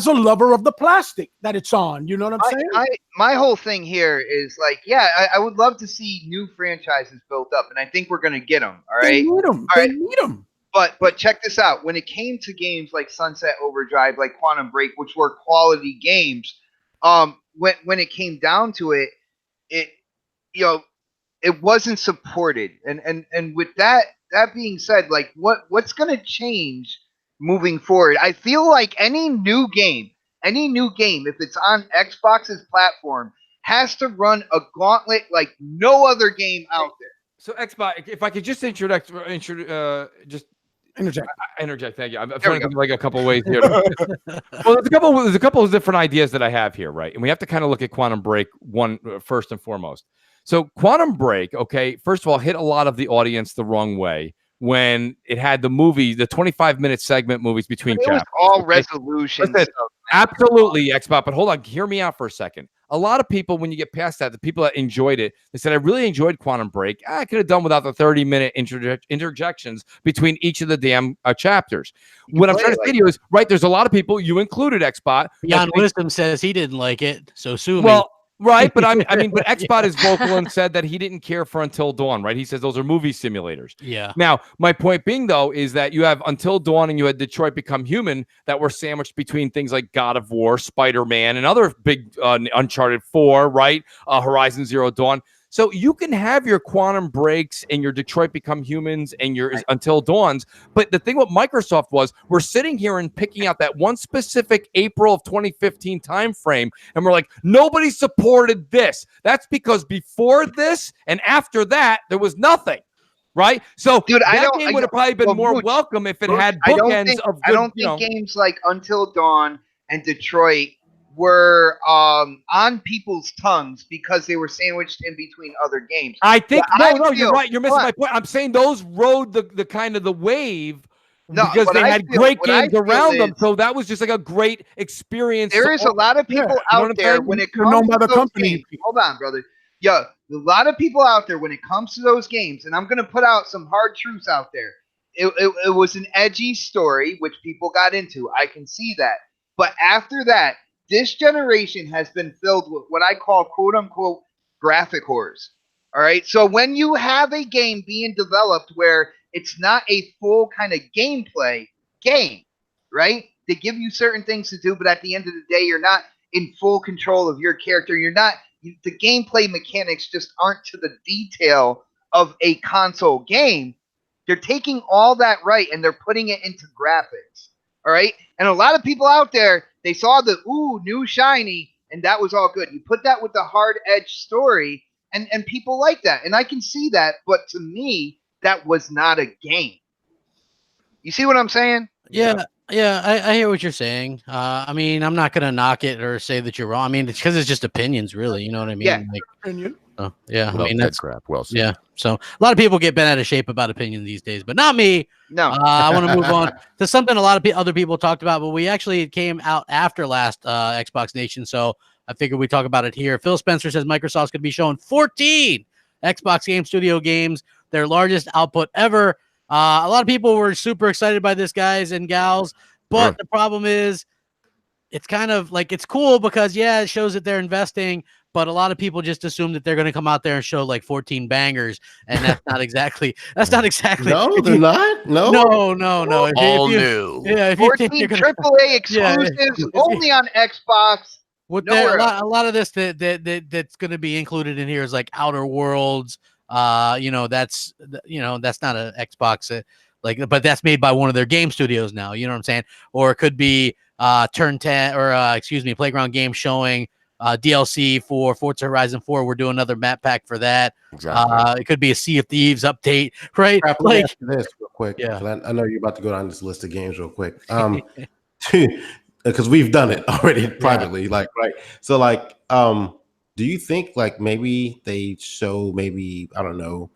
a lover of the plastic that it's on. You know what I'm saying? My whole thing here is like, I would love to see new franchises built up, and I think we're gonna get them. All right, they need them. But check this out. When it came to games like Sunset Overdrive, like Quantum Break, which were quality games, when it came down to it, it wasn't supported, and with that being said, like what's going to change moving forward? I feel like any new game, if it's on Xbox's platform, has to run a gauntlet like no other game out there. So Xbox, if I could just interject. Thank you. I'm trying to think of like a couple of ways here. Well, there's a couple of different ideas that I have here, right? And we have to kind of look at Quantum Break first and foremost. So Quantum Break, okay, first of all, hit a lot of the audience the wrong way when it had the 25-minute segment movies between chapters. It was all resolutions. Absolutely, Xbox. But hold on, hear me out for a second. A lot of people, when you get past that, the people that enjoyed it, they said, I really enjoyed Quantum Break. I could have done without the 30-minute interjections between each of the damn chapters. What I'm trying to say to you is, right, there's a lot of people, you included Xbox. Beyond Wisdom says he didn't like it, so sue me. Well, right, but but Xbox is vocal and said that he didn't care for Until Dawn, right? He says those are movie simulators. Yeah. Now, my point being, though, is that you have Until Dawn and you had Detroit Become Human that were sandwiched between things like God of War, Spider-Man, and other big Uncharted 4, right? Horizon Zero Dawn. So you can have your Quantum Breaks and your Detroit Become Humans and your Until Dawns. But the thing with Microsoft was we're sitting here and picking out that one specific April of 2015 time frame. And we're like, nobody supported this. That's because before this and after that, there was nothing. Right? So that game would have probably been more welcome if it had bookends of good, I don't think games like Until Dawn and Detroit were on people's tongues because they were sandwiched in between other games. I think you're right. You're missing my point. I'm saying those rode the kind of the wave No, because what they I had feel- great what I games feel around them. is- So that was just like a great experience. There is a lot of people know out what I'm there saying? when it They're known comes by to the those company. games. Hold on, brother. Yeah, a lot of people out there when it comes to those games, and I'm going to put out some hard truths out there. It was an edgy story, which people got into. I can see that. But after that, this generation has been filled with what I call quote unquote graphic horrors. All right. So when you have a game being developed where it's not a full kind of gameplay game, right? They give you certain things to do, but at the end of the day, you're not in full control of your character. The gameplay mechanics just aren't to the detail of a console game. They're taking all that right and they're putting it into graphics. All right. And a lot of people out there, they saw the new shiny, and that was all good. You put that with the hard edge story, and people like that. And I can see that, but to me, that was not a game. You see what I'm saying? Yeah, I hear what you're saying. I mean, I'm not gonna knock it or say that you're wrong. I mean, it's because it's just opinions, really. You know what I mean? Yeah. Like, Opinion. yeah. I Well mean, said, that's crap. Well said. yeah. So a lot of people get bent out of shape about opinion these days, but not me. No. I want to move on to something a lot of other people talked about, but we actually came out after last Xbox Nation, so I figured we talk about it here. Phil Spencer says Microsoft's going to be showing 14 Xbox Game Studio games, their largest output ever. A lot of people were super excited by this, guys and gals, but the problem is it's kind of like it's cool because, yeah, it shows that they're investing, but a lot of people just assume that they're going to come out there and show like 14 bangers, and that's not exactly. No, they're not. No, No. All new. Yeah, if you think 14 you're gonna, AAA exclusives only on Xbox. with nowhere a lot of this that's going to be included in here is like Outer Worlds. That's not a Xbox but that's made by one of their game studios now. You know what I'm saying? Or it could be Turn 10 or Playground Games showing DLC for Forza Horizon 4. We're doing another map pack for that. Exactly. It could be a Sea of Thieves update, right? Crap, let me ask you this real quick. Yeah. 'Cause I know you're about to go down this list of games real quick. Because we've done it already privately, like, right? So, like, do you think like maybe they show I don't know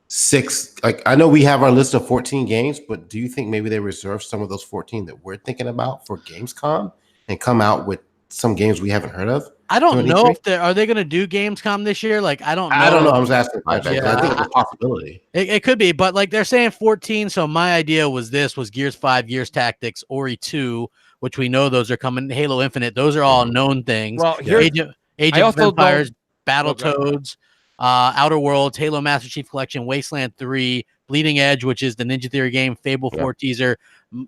6? Like, I know we have our list of 14 games, but do you think maybe they reserve some of those 14 that we're thinking about for Gamescom and come out with some games we haven't heard of? I don't know if are they going to do Gamescom this year. Like, I don't know. I don't know. I was asking. I think Yeah. it's a possibility. It could be, but like they're saying 14. So my idea was Gears 5, Gears Tactics, Ori 2, which we know those are coming. Halo Infinite, those are all known things. Well, Age of Empires, Battletoads, Outer Worlds, Halo Master Chief Collection, Wasteland 3, Bleeding Edge, which is the Ninja Theory game, Fable 4 teaser,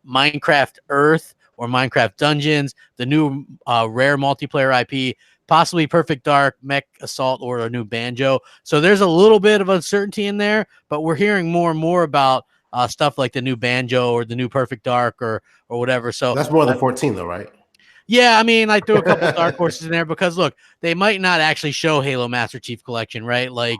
Minecraft Earth or Minecraft Dungeons, the new rare multiplayer IP, possibly Perfect Dark, Mech Assault, or a new Banjo. So there's a little bit of uncertainty in there, but we're hearing more and more about stuff like the new Banjo or the new Perfect Dark or whatever. So That's more than 14 though, right? yeah, I mean, I threw a couple dark horses in there because look, they might not actually show Halo Master Chief Collection, right? Like,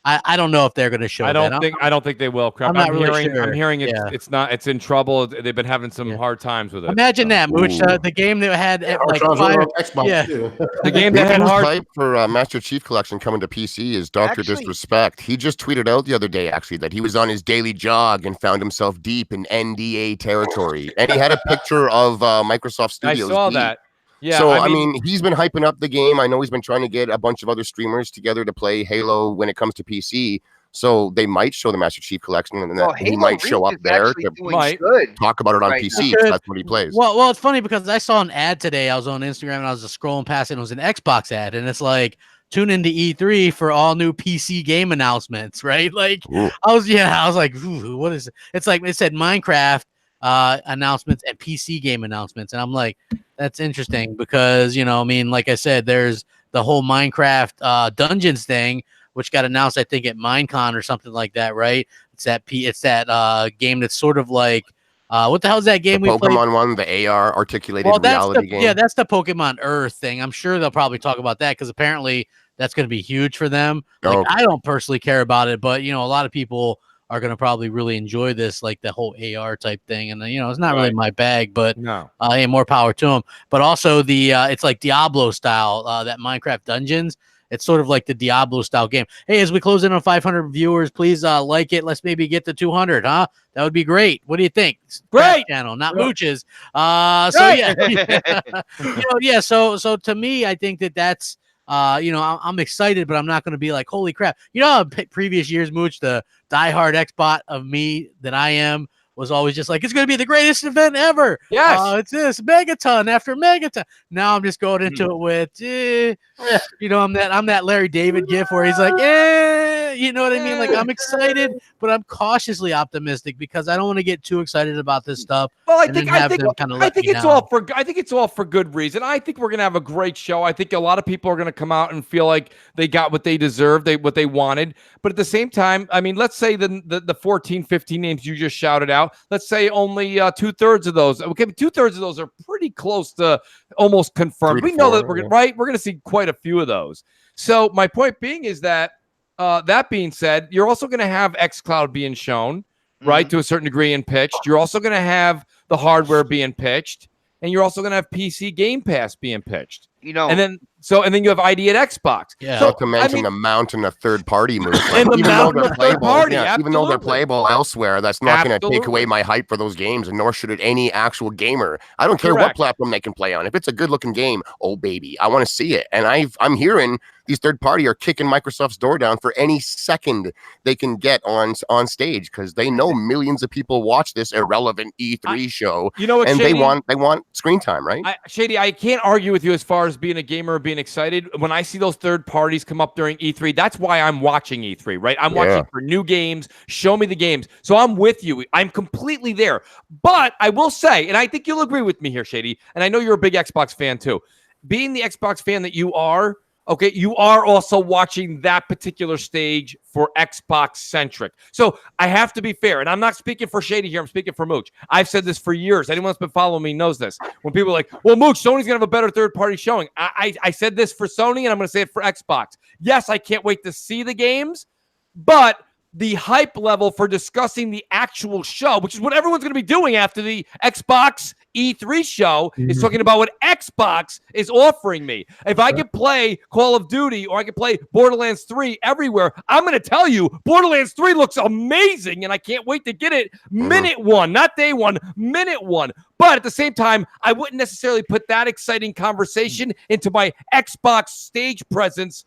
I don't know if they're going to show. I don't think they will. Crap. I'm not really sure. I'm hearing it's in trouble. They've been having some hard times with it. Imagine that, Mooch. The game that had like Xbox too. The game that had hard hype for Master Chief Collection coming to PC is Dr. Disrespect. He just tweeted out the other day, actually, that he was on his daily jog and found himself deep in NDA territory. And he had a picture of Microsoft Studios. I saw that. Yeah. So, I mean, he's been hyping up the game. I know he's been trying to get a bunch of other streamers together to play Halo when it comes to PC. So they might show the Master Chief Collection, and then he might show up there to talk about it on PC. That's what he plays. Well, it's funny because I saw an ad today. I was on Instagram and I was just scrolling past it. And it was an Xbox ad, and it's like, tune into E3 for all new PC game announcements, right? Like, I was like, ooh, what is it? It's like it said Minecraft announcements and PC game announcements, and I'm like, that's interesting because I mean, like I said, there's the whole Minecraft Dungeons thing, which got announced, I think, at Minecon or something like that, right? It's that game that's sort of like what the hell is that game we played? Pokemon one, the AR articulated reality game. Yeah, that's the Pokemon Earth thing. I'm sure they'll probably talk about that because apparently that's going to be huge for them. Like, I don't personally care about it, but a lot of people are going to probably really enjoy this, like the whole AR type thing. And, it's not really my bag, but hey, more power to them. But also it's like Diablo style, that Minecraft Dungeons. It's sort of like the Diablo style game. Hey, as we close in on 500 viewers, please like it. Let's maybe get to 200, huh? That would be great. What do you think? Great channel, not Yeah. Mooch's. So yeah, So to me, I think that's I'm excited, but I'm not going to be like, holy crap. Previous years, Mooch, the diehard Xbot of me that I am, was always just like, it's going to be the greatest event ever. Yes. It's this megaton after megaton. Now I'm just going into it with, I'm that Larry David gif where he's like, you know what I mean? Like, I'm excited, but I'm cautiously optimistic because I don't want to get too excited about this stuff. Well, I and think then have them kinda let me down. I think it's all for good reason. I think we're gonna have a great show. I think a lot of people are gonna come out and feel like they got what they deserved, what they wanted. But at the same time, I mean, let's say the 14, 15 names you just shouted out. Let's say only 2/3 of those. Okay, 2/3 of those are pretty close to almost confirmed. We know that we're gonna see quite a few of those. So my point being is that that being said, you're also gonna have xCloud being shown, right, to a certain degree and pitched. You're also gonna have the hardware being pitched, and you're also going to have PC Game Pass being pitched. And then you have ID at Xbox. Yeah. So to mention the mountain of third-party moves, And the even mountain though of they're third playable, party, even though they're absolutely. playable elsewhere, that's not going to take away Absolutely. my hype for those games, and nor should it any actual gamer. I don't care what Correct. platform they can play on. If it's a good-looking game, oh baby, I want to see it. And I'm hearing these third-party are kicking Microsoft's door down for any second they can get on stage because they know millions of people watch this irrelevant E3 show. You know what, and Shady? they want screen time, right? Shady, I can't argue with you as far as being a gamer or being excited. When I see those third parties come up during E3, that's why I'm watching E3, right? I'm watching for new games. Show me the games. So I'm with you. I'm completely there. But I will say, and I think you'll agree with me here, Shady, and I know you're a big Xbox fan too. Being the Xbox fan that you are, okay, you are also watching that particular stage for Xbox centric. So I have to be fair, and I'm not speaking for Shady here. I'm speaking for Mooch. I've said this for years. Anyone that's been following me knows this. When people are like, well, Mooch, Sony's going to have a better third-party showing. I said this for Sony, and I'm going to say it for Xbox. Yes, I can't wait to see the games, but the hype level for discussing the actual show, which is what everyone's going to be doing after the Xbox E3 show, is talking about what Xbox is offering me. If I could play Call of Duty or I could play Borderlands 3 everywhere, I'm going to tell you Borderlands 3 looks amazing, and I can't wait to get it minute one, not day one, minute one. But at the same time, I wouldn't necessarily put that exciting conversation into my Xbox stage presence,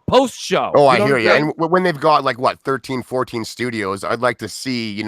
post show. Oh, I hear you. And when they've got 13, 14 studios, I'd like to see,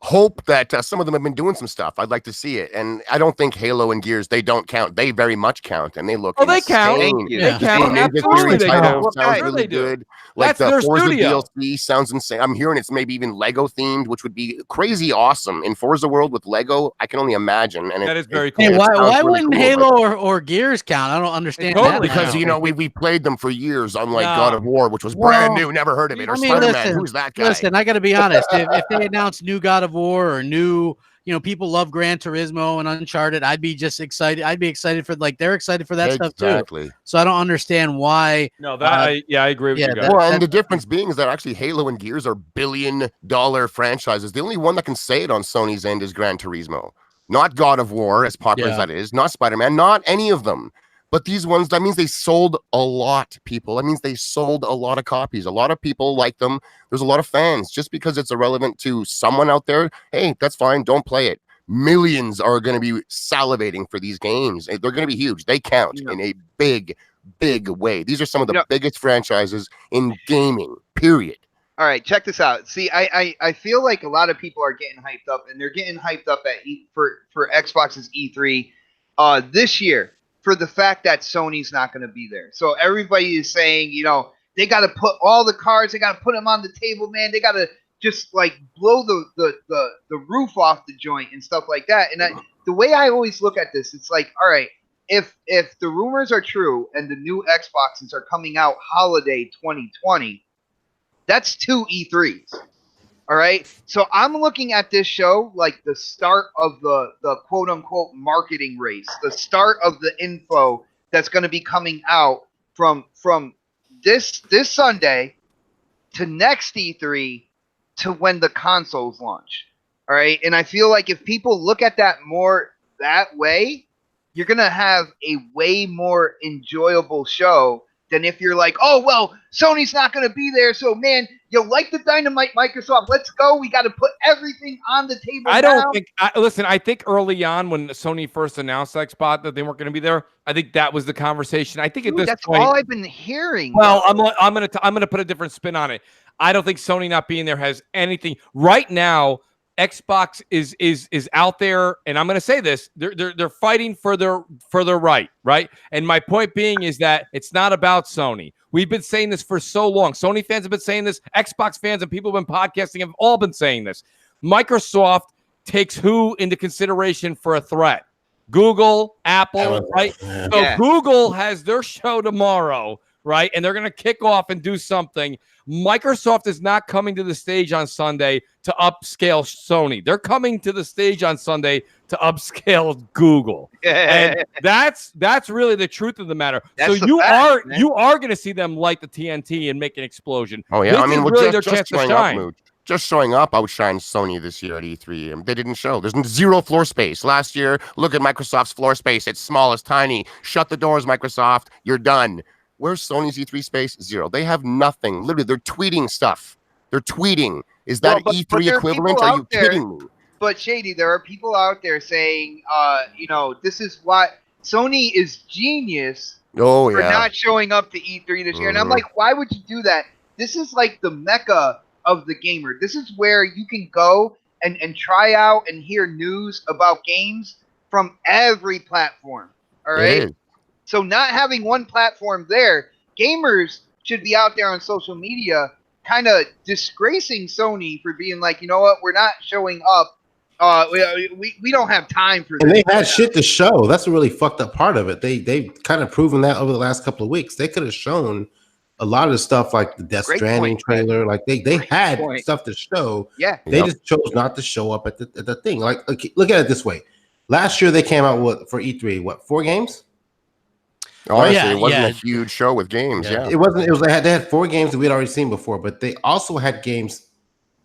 hope that some of them have been doing some stuff. I'd like to see it. And I don't think Halo and Gears, they don't count. They very much count, and they look they count. insane. They count. The Absolutely, they count. sounds Sure really they do. good. Like That's the their Forza studio. DLC sounds insane. I'm hearing it's maybe even Lego themed, which would be crazy awesome. In Forza World with Lego, I can only imagine. And that is very cool. Hey, why really wouldn't cool, Halo or Gears count? I don't understand Totally that. because count. we played them for years, unlike God of War, which was brand new, never heard of it, or Spider-Man. Who's that guy? Listen, I got to be honest. If they announced new God of War or new, people love Gran Turismo and Uncharted, I'd be just excited. I'd be excited for they're excited for that stuff too. So I don't understand why. No, I agree with you guys. Well, and the difference being is that actually Halo and Gears are billion-dollar franchises. The only one that can say it on Sony's end is Gran Turismo. Not God of War, as popular as that is, not Spider-Man, not any of them. But these ones, that means they sold a lot, people. That means they sold a lot of copies. A lot of people like them. There's a lot of fans. Just because it's irrelevant to someone out there, hey, that's fine. Don't play it. Millions are going to be salivating for these games. They're going to be huge. They count in a big, big way. These are some of the biggest franchises in gaming, period. All right, check this out. See, I feel like a lot of people are getting hyped up, and they're getting hyped up for Xbox's E3 this year for the fact that Sony's not going to be there. So everybody is saying, they got to put all the cards, they got to put them on the table, man. They got to just blow the roof off the joint and stuff like that. And the way I always look at this, it's like, all right, if the rumors are true and the new Xboxes are coming out holiday 2020, that's 2 E3s. All right. So I'm looking at this show like the start of the quote unquote marketing race, the start of the info that's going to be coming out from this Sunday to next E3 to when the consoles launch. All right. And I feel like if people look at that more that way, you're going to have a way more enjoyable show than if you're like, oh, well, Sony's not going to be there. So, man, you like the dynamite, Microsoft. Let's go. We got to put everything on the table I now. don't think listen, I think early on when Sony first announced Xbox that they weren't going to be there, I think that was the conversation. I think at this that's point, all I've been hearing. well, I'm gonna put a different spin on it. I don't think Sony not being there has anything right now. Xbox is out there, and I'm gonna say this: they're fighting for their right. And my point being is that it's not about Sony. We've been saying this for so long. Sony fans have been saying this. Xbox fans and people who've been podcasting have all been saying this. Microsoft takes who into consideration for a threat? Google, Apple, right? Yeah. So Google has their show tomorrow, right? And they're going to kick off and do something. Microsoft is not coming to the stage on Sunday to upscale Sony. They're coming to the stage on Sunday to upscale Google. And that's really the truth of the matter. That's so the fact, man. you are going to see them light the TNT and make an explosion. Oh, yeah. This I mean, is we're really their just chance to showing shine. up, Mooch. Just showing up outshines Sony this year at E3. They didn't show. There's zero floor space. Last year, look at Microsoft's floor space. It's small, it's tiny. Shut the doors, Microsoft. You're done. Where's Sony's E3 space? Zero. They have nothing. Literally, they're tweeting stuff. They're tweeting. Is that Well, but E3 there are equivalent? people Are you out there- kidding me? But Shady, there are people out there saying, this is why Sony is genius Oh, for yeah. not showing up to E3 this year. And I'm Mhm. like, why would you do that? This is like the mecca of the gamer. This is where you can go and try out and hear news about games from every platform. All It right. is. So not having one platform there, gamers should be out there on social media kind of disgracing Sony for being like, you know what, we're not showing up. We don't have time for this. And they had shit to show. That's a really fucked up part of it. They've kind of proven that over the last couple of weeks. They could have shown a lot of the stuff like the Death Great Stranding point, Fred. trailer. Like they Great had point. stuff to show. Yeah. They Yep. just chose not to show up at the thing. Like, look at it this way. Last year they came out with for E3, 4 games? Honestly, Yeah, it wasn't yeah. a huge show with games. Yeah. It wasn't. It was. They had 4 games that we had already seen before, but they also had games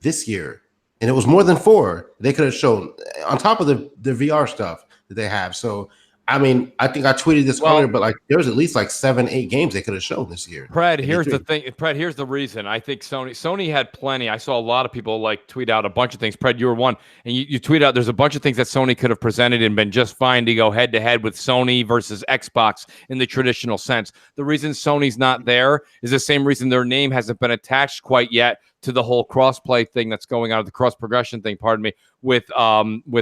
this year, and it was more than 4. They could have shown on top of the VR stuff that they have. So, I mean, I think I tweeted this earlier, but like there's at least like 7, 8 games they could have shown this year. Pred, here's the thing. Pred, here's the reason. I think Sony had plenty. I saw a lot of people like tweet out a bunch of things. Pred, you were one, and you tweet out there's a bunch of things that Sony could have presented and been just fine to go head to head with Sony versus Xbox in the traditional sense. The reason Sony's not there is the same reason their name hasn't been attached quite yet to the whole crossplay thing that's going on, the cross progression thing, pardon me, with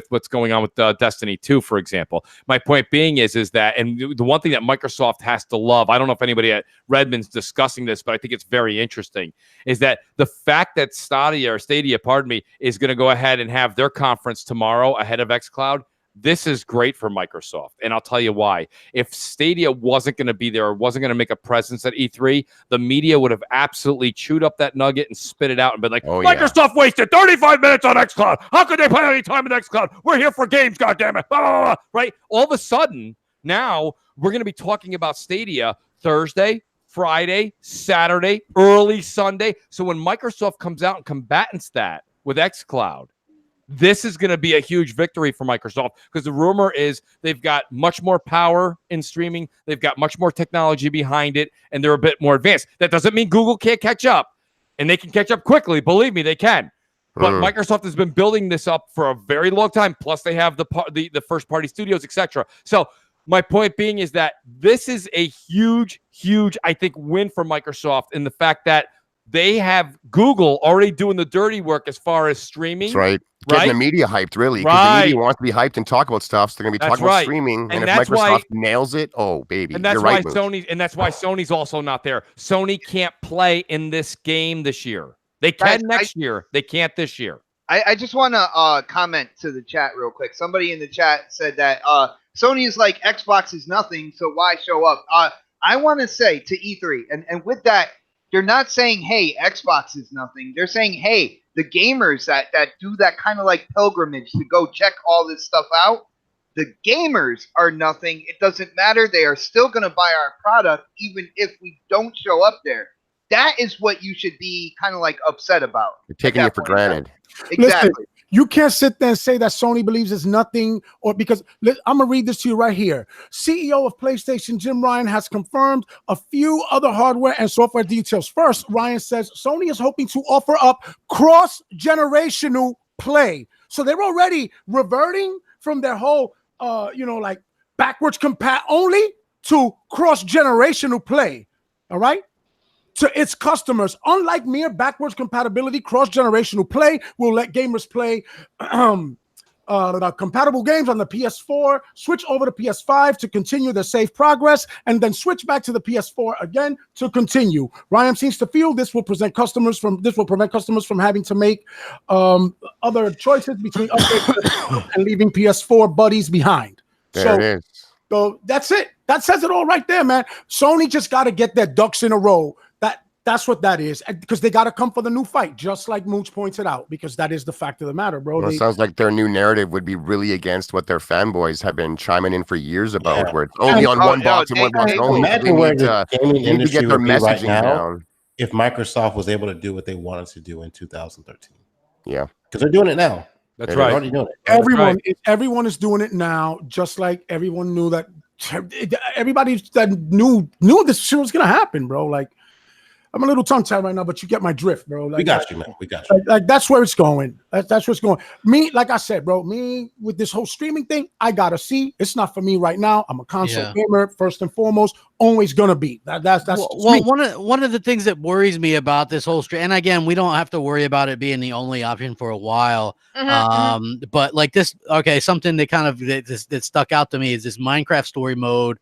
what's going on with Destiny 2, for example. My point being is that, and the one thing that Microsoft has to love, I don't know if anybody at Redmond's discussing this, but I think it's very interesting, is that the fact that Stadia, pardon me, is going to go ahead and have their conference tomorrow ahead of xCloud. This is great for Microsoft, and I'll tell you why. If Stadia wasn't going to be there or wasn't going to make a presence at E3, the media would have absolutely chewed up that nugget and spit it out and been like, Oh, yeah. Microsoft wasted 35 minutes on xCloud. How could they play any time in xCloud? We're here for games, goddammit. Blah, blah, blah. Right? All of a sudden, now we're going to be talking about Stadia Thursday, Friday, Saturday, early Sunday. So when Microsoft comes out and combatants that with xCloud, this is going to be a huge victory for Microsoft because the rumor is they've got much more power in streaming. They've got much more technology behind it, and they're a bit more advanced. That doesn't mean Google can't catch up, and they can catch up quickly. Believe me, they can. But Microsoft has been building this up for a very long time. Plus, they have the first-party studios, etc. So my point being is that this is a huge, I think, win for Microsoft in the fact that they have Google already doing the dirty work as far as streaming. That's right. Getting the media hyped, really. Because the media wants to be hyped and talk about stuff. So they're going to be talking about streaming. And if Microsoft nails it, oh, baby. And that's you're why right, Sony's also not there. Sony can't play in this game this year. They can next year. They can't this year. I just want to comment to the chat real quick. Somebody in the chat said that Sony is like Xbox is nothing, so why show up? I want to say to E3, and with that, they're not saying, hey, Xbox is nothing. They're saying, hey, the gamers that do that kind of like pilgrimage to go check all this stuff out, the gamers are nothing. It doesn't matter. They are still going to buy our product even if we don't show up there. That is what you should be kind of like upset about. You're taking it for granted. Exactly. You can't sit there and say that Sony believes it's nothing, or because I'm gonna read this to you right here. CEO of PlayStation Jim Ryan has confirmed a few other hardware and software details. First, Ryan says Sony is hoping to offer up cross-generational play. So they're already reverting from their whole, like backwards compat only to cross-generational play. All right. To its customers, unlike mere backwards compatibility, cross-generational play will let gamers play compatible games on the PS4, switch over to PS5 to continue their safe progress, and then switch back to the PS4 again to continue. Ryan seems to feel this will prevent customers from having to make other choices between upgrades and leaving PS4 buddies behind. There it is. So that's it. That says it all right there, man. Sony just got to get their ducks in a row. That's what that is, because they got to come for the new fight, just like Mooch pointed out, because that is the fact of the matter, bro. Well, it sounds like their new narrative would be really against what their fanboys have been chiming in for years about, where it's only on one box and one box only. Imagine where the gaming industry their would be right messaging now down. if Microsoft was able to do what they wanted to do in 2013. Yeah, because they're doing it now. That's They're right. already doing it. Everyone is doing it now, just like everyone knew that. Everybody that knew this shit was gonna happen, bro. Like, I'm a little tongue-tied right now, but you get my drift, bro. Like, We got you, man. We got you. Like that's where it's going. That's where it's going. Me, like I said, bro, me with this whole streaming thing, I gotta see. It's not for me right now. I'm a console gamer first and foremost. Always gonna be. That's well one of the things that worries me about this whole stream, and again, we don't have to worry about it being the only option for a while. But like this, okay, something that kind of that stuck out to me is this Minecraft story mode.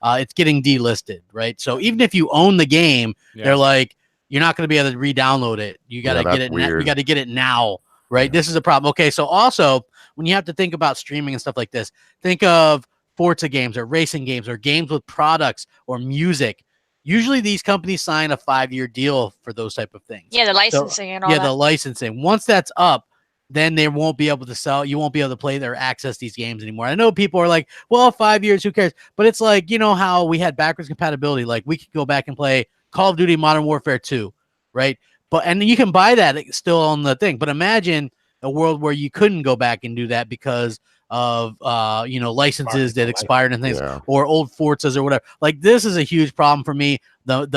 It's getting delisted, right? So even if you own the game, they're like, you're not going to be able to re-download it. You got to get it. You got to get it now, right? This is a problem. Okay, so also when you have to think about streaming and stuff like this, think of Forza games or racing games or games with products or music. Usually these companies sign a 5-year deal for those type of things. Yeah, the licensing and all that. Yeah, the licensing. Once that's up, then they won't be able to sell. You won't be able to play or access these games anymore. I know people are like, well, 5 years, who cares? But it's like, you know how we had backwards compatibility. Like we could go back and play Call of Duty Modern Warfare 2, right? And you can buy that still on the thing. But imagine a world where you couldn't go back and do that because of licenses that expired and things, or old Forzas or whatever. Like this is a huge problem for me. The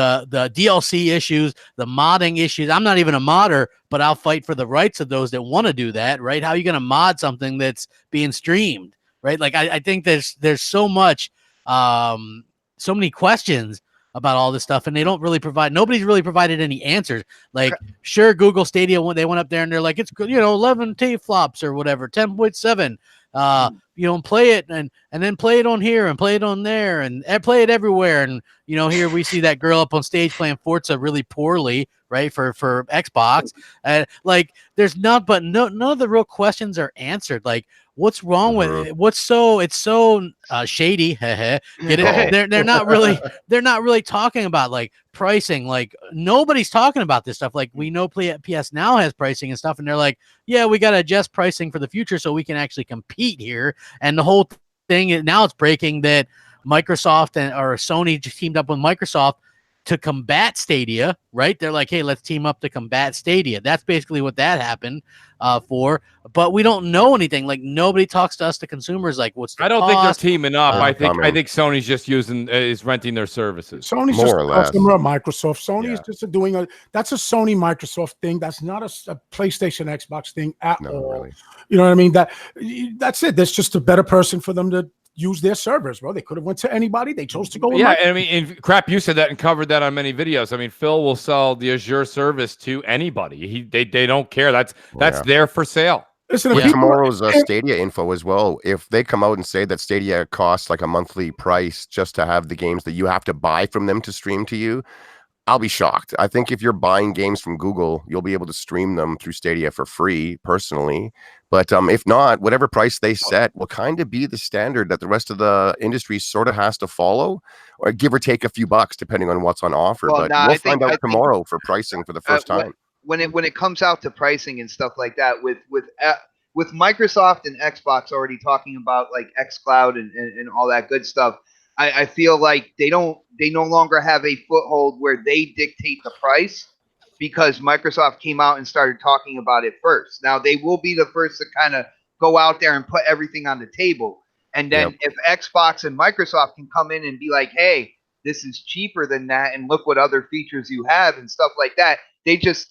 DLC issues, the modding issues. I'm not even a modder, but I'll fight for the rights of those that want to do that, right? How are you going to mod something that's being streamed, right? Like I think there's so much, so many questions about all this stuff, and they don't really provide. Nobody's really provided any answers. Like, sure, Google Stadia, when they went up there and they're like, it's 11 T-flops or whatever, 10.7. Play it and then play it on here and play it on there and play it everywhere. And here we see that girl up on stage playing Forza really poorly, right? For Xbox. Like there's none of the real questions are answered. Like what's wrong with it? It's so shady. Get it? They're not really talking about like pricing. Like nobody's talking about this stuff. Like we know PS Now has pricing and stuff, and they're like, yeah, we got to adjust pricing for the future so we can actually compete here. And the whole thing now it's breaking that Microsoft or Sony just teamed up with Microsoft to combat Stadia, right? They're like, hey, let's team up to combat Stadia. That's basically what that happened for. But we don't know anything. Like nobody talks to us, the consumers. Like, what's the I don't cost? think they're teaming up. I think Sony's just is renting their services. Sony's just a customer of Microsoft. Sony is just that's a Sony Microsoft thing. That's not a PlayStation Xbox thing at all. Really. You know what I mean? That's it. That's just a better person for them to use their servers, bro. They could have went to anybody. They chose to go with Microsoft. I mean, crap, you said that and covered that on many videos. I mean, Phil will sell the Azure service to anybody. They don't care. That's there for sale. Listen, tomorrow's Stadia info as well. If they come out and say that Stadia costs like a monthly price just to have the games that you have to buy from them to stream to you, I'll be shocked. I think if you're buying games from Google, you'll be able to stream them through Stadia for free personally. But if not, whatever price they set will kind of be the standard that the rest of the industry sort of has to follow, or give or take a few bucks depending on what's on offer. We'll find out tomorrow for pricing for the first time. When it comes out to pricing and stuff like that, with Microsoft and Xbox already talking about like xCloud and all that good stuff, I feel like they no longer have a foothold where they dictate the price. because Microsoft came out and started talking about it first. Now they will be the first to kind of go out there and put everything on the table. And then if Xbox and Microsoft can come in and be like, hey, this is cheaper than that, and look what other features you have and stuff like that. They just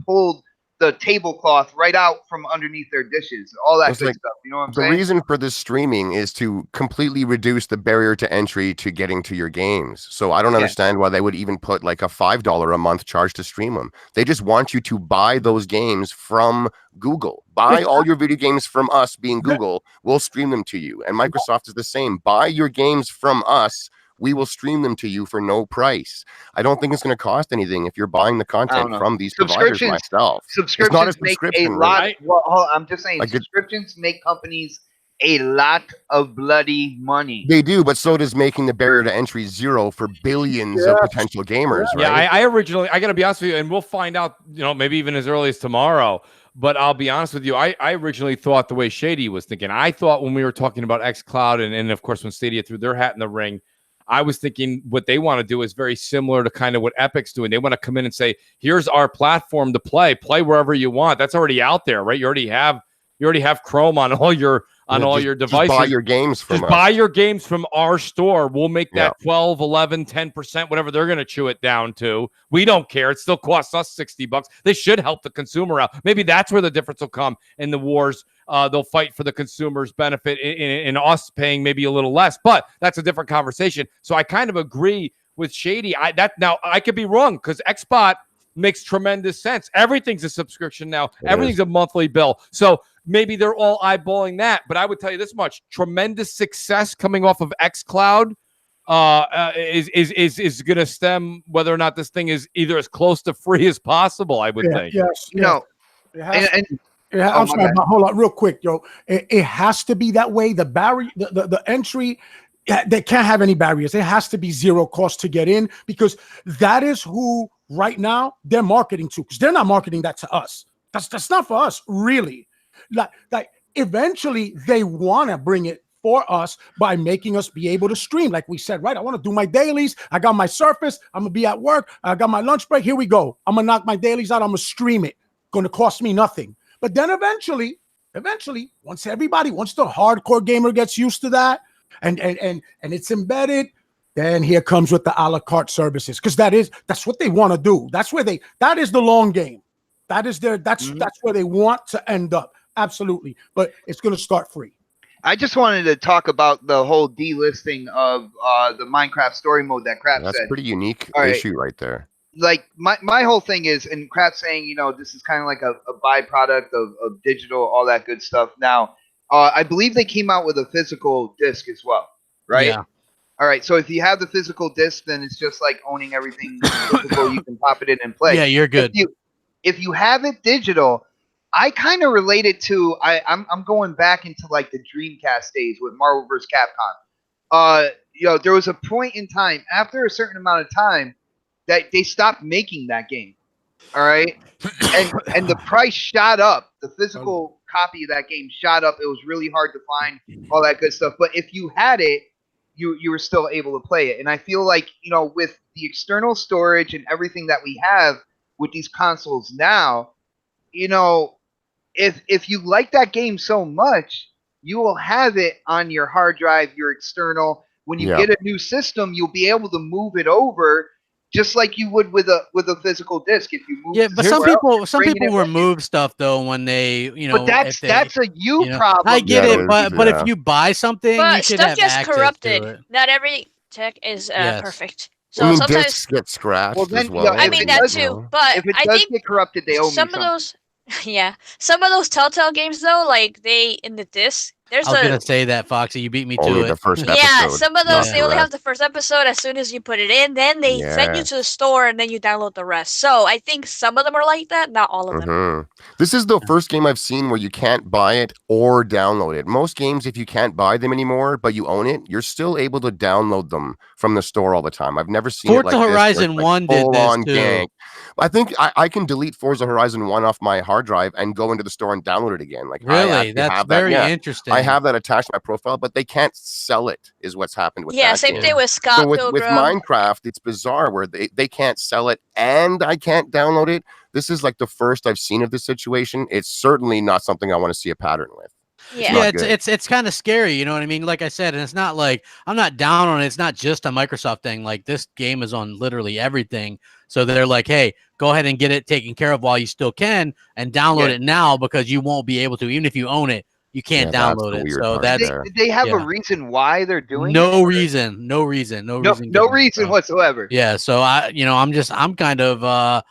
pulled the tablecloth right out from underneath their dishes, all that good stuff. You know what I'm saying? The reason for this streaming is to completely reduce the barrier to entry to getting to your games. So I don't understand why they would even put like a $5 a month charge to stream them. They just want you to buy those games from Google. Buy all your video games from us, being Google. We'll stream them to you. And Microsoft is the same. Buy your games from us. We will stream them to you for no price. I don't think it's going to cost anything if you're buying the content from these providers myself. Subscriptions not a make subscription, a lot. right? Well, I'm just saying, subscriptions make companies a lot of bloody money. They do, but so does making the barrier to entry zero for billions of potential gamers. Right? Yeah, I originally, I got to be honest with you, and we'll find out, maybe even as early as tomorrow. But I'll be honest with you, I originally thought the way Shady was thinking. I thought when we were talking about xCloud and of course when Stadia threw their hat in the ring, I was thinking what they want to do is very similar to kind of what Epic's doing. They want to come in and say, here's our platform to play wherever you want. That's already out there, right? You already have Chrome on all your your devices. Just buy your games from us. Buy your games from our store. We'll make that 12, 11, 10%, whatever they're going to chew it down to. We don't care. It still costs us $60. They should help the consumer out. Maybe that's where the difference will come in the wars. They'll fight for the consumer's benefit in us paying maybe a little less, but that's a different conversation. So I kind of agree with Shady. Now I could be wrong because XBot makes tremendous sense. Everything's a subscription now. Everything's a monthly bill. So maybe they're all eyeballing that, but I would tell you this much: tremendous success coming off of xCloud is going to stem whether or not this thing is either as close to free as possible. I would think. Yes. And I'm sorry, but hold on real quick, yo. It has to be that way. The barrier, the entry, they can't have any barriers. It has to be zero cost to get in because that is who right now they're marketing to. Because they're not marketing that to us. That's not for us, really. Like eventually they want to bring it for us by making us be able to stream. Like we said, right? I want to do my dailies. I got my Surface. I'm gonna be at work. I got my lunch break. Here we go. I'm gonna knock my dailies out. I'm gonna stream it. Gonna cost me nothing. But then eventually, once the hardcore gamer gets used to that and it's embedded, then here comes with the a la carte services. Because that's what they want to do. That is the long game. That's where they want to end up. Absolutely. But it's gonna start free. I just wanted to talk about the whole delisting of the Minecraft story mode that Crap said. That's a pretty unique issue right there. Like my whole thing is, and Crap saying, this is kind of like a byproduct of digital, all that good stuff. Now, I believe they came out with a physical disc as well, right? Yeah. All right. So if you have the physical disc, then it's just like owning everything physical. You can pop it in and play. Yeah, you're good. If you have it digital, I kind of relate it to I'm going back into like the Dreamcast days with Marvel vs. Capcom. There was a point in time after a certain amount of time that they stopped making that game. All right. And the price shot up. The physical copy of that game shot up. It was really hard to find, all that good stuff. But if you had it, you were still able to play it. And I feel like, with the external storage and everything that we have with these consoles now, if you like that game so much, you will have it on your hard drive, your external. When you get a new system, you'll be able to move it over just like you would with a physical disc. If you move, but some people remove stuff though when they, But that's a problem. I get it, but if you buy something, you should stuff have gets access corrupted. to it. Not every tech is perfect. So I mean, sometimes discs get scratched Well, then, as well. I mean that too, but If it I does think get corrupted, they owe me some of those, some of those Telltale games though, like they in the disc. I was gonna say that, Foxy. You beat me to Only it. the first episode. Yeah, some of those not they only the have the first episode. As soon as you put it in, then they send you to the store, and then you download the rest. So I think some of them are like that, not all of them. This is the first game I've seen where you can't buy it or download it. Most games, if you can't buy them anymore, but you own it, you're still able to download them from the store all the time. I've never seen Forza it like Horizon this, 1 did this too. Gang. I think I can delete Forza Horizon 1 off my hard drive and go into the store and download it again. Like Really, that's very interesting. I have that attached to my profile, but they can't sell it, is what's happened with Yeah, that same game. thing with Scott So with Pilgrim. Minecraft, it's bizarre where they can't sell it and I can't download it. This is like the first I've seen of this situation. It's certainly not something I want to see a pattern with. Yeah. It's kind of scary, you know what I mean? Like I said, and it's not like I'm not down on it. It's not just a Microsoft thing. Like this game is on literally everything. So they're like, hey, go ahead and get it taken care of while you still can and download it now because you won't be able to. Even if you own it, you can't download it. So that's did they have a reason why they're doing no it? reason, no reason whatsoever. Yeah, so I'm kind of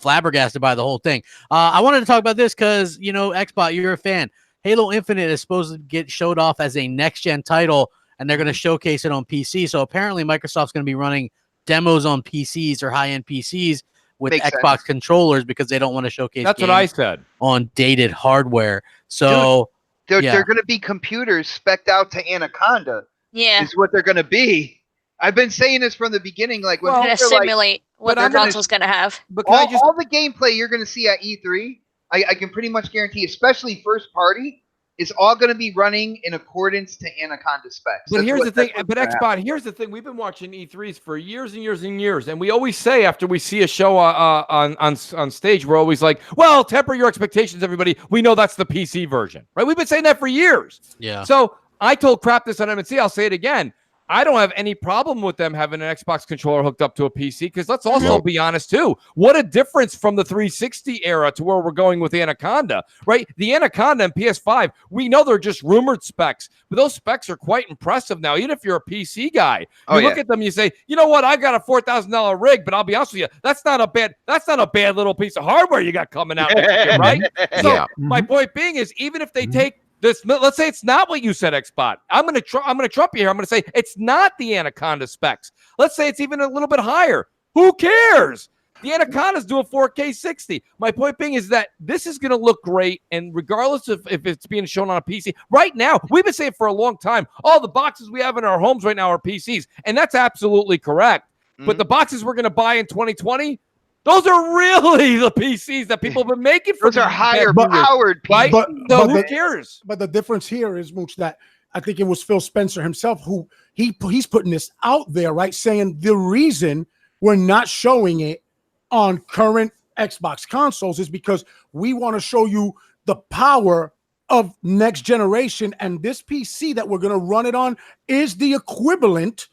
flabbergasted by the whole thing. I wanted to talk about this because Xbot, you're a fan. Halo Infinite is supposed to get showed off as a next-gen title, and they're going to showcase it on PC. So apparently Microsoft's going to be running demos on PCs or high-end PCs with Xbox controllers because they don't want to showcase That's what I said. On dated hardware. So they're going to be computers spec'd out to Anaconda. Yeah. Is what they're going to be. I've been saying this from the beginning. Like, when to simulate what their console's going to have. All the gameplay you're going to see at E3, I can pretty much guarantee, especially first party, is all going to be running in accordance to Anaconda specs. But here's the thing. But Xbot, here's the thing. We've been watching E3s for years and years and years, and we always say after we see a show on stage, we're always like, "Well, temper your expectations, everybody. We know that's the PC version, right?" We've been saying that for years. Yeah. So I told Crap this on MNC. I'll say it again. I don't have any problem with them having an Xbox controller hooked up to a PC because let's also be honest too. What a difference from the 360 era to where we're going with the Anaconda, right? The Anaconda and PS5, we know they're just rumored specs, but those specs are quite impressive now. Even if you're a PC guy, you look at them, you say, you know what? I got a $4,000 rig, but I'll be honest with you, that's not a bad little piece of hardware you got coming out next year, right? So my point being is, even if they take this, let's say it's not what you said, Xbot. I'm gonna trump you here. I'm gonna say it's not the Anaconda specs. Let's say it's even a little bit higher. Who cares? The Anaconda's doing 4K 60. My point being is that this is gonna look great, and regardless of if it's being shown on a PC, right now we've been saying for a long time, all the boxes we have in our homes right now are PCs, and that's absolutely correct. But the boxes we're gonna buy in 2020. Those are really the PCs that people have been making for. Those are higher powered PCs. Right? So who cares? But the difference here is, Mooch, that I think it was Phil Spencer himself who he's putting this out there, right? Saying the reason we're not showing it on current Xbox consoles is because we want to show you the power of next generation. And this PC that we're going to run it on is the equivalent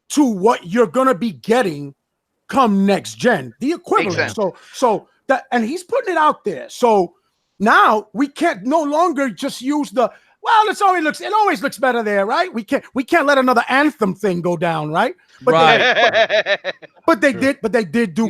to what you're going to be getting come next gen, the equivalent. So that, and he's putting it out there. So now we can't no longer just use the, well, it always looks better there, right? We can't let another Anthem thing go down, right? But but they did do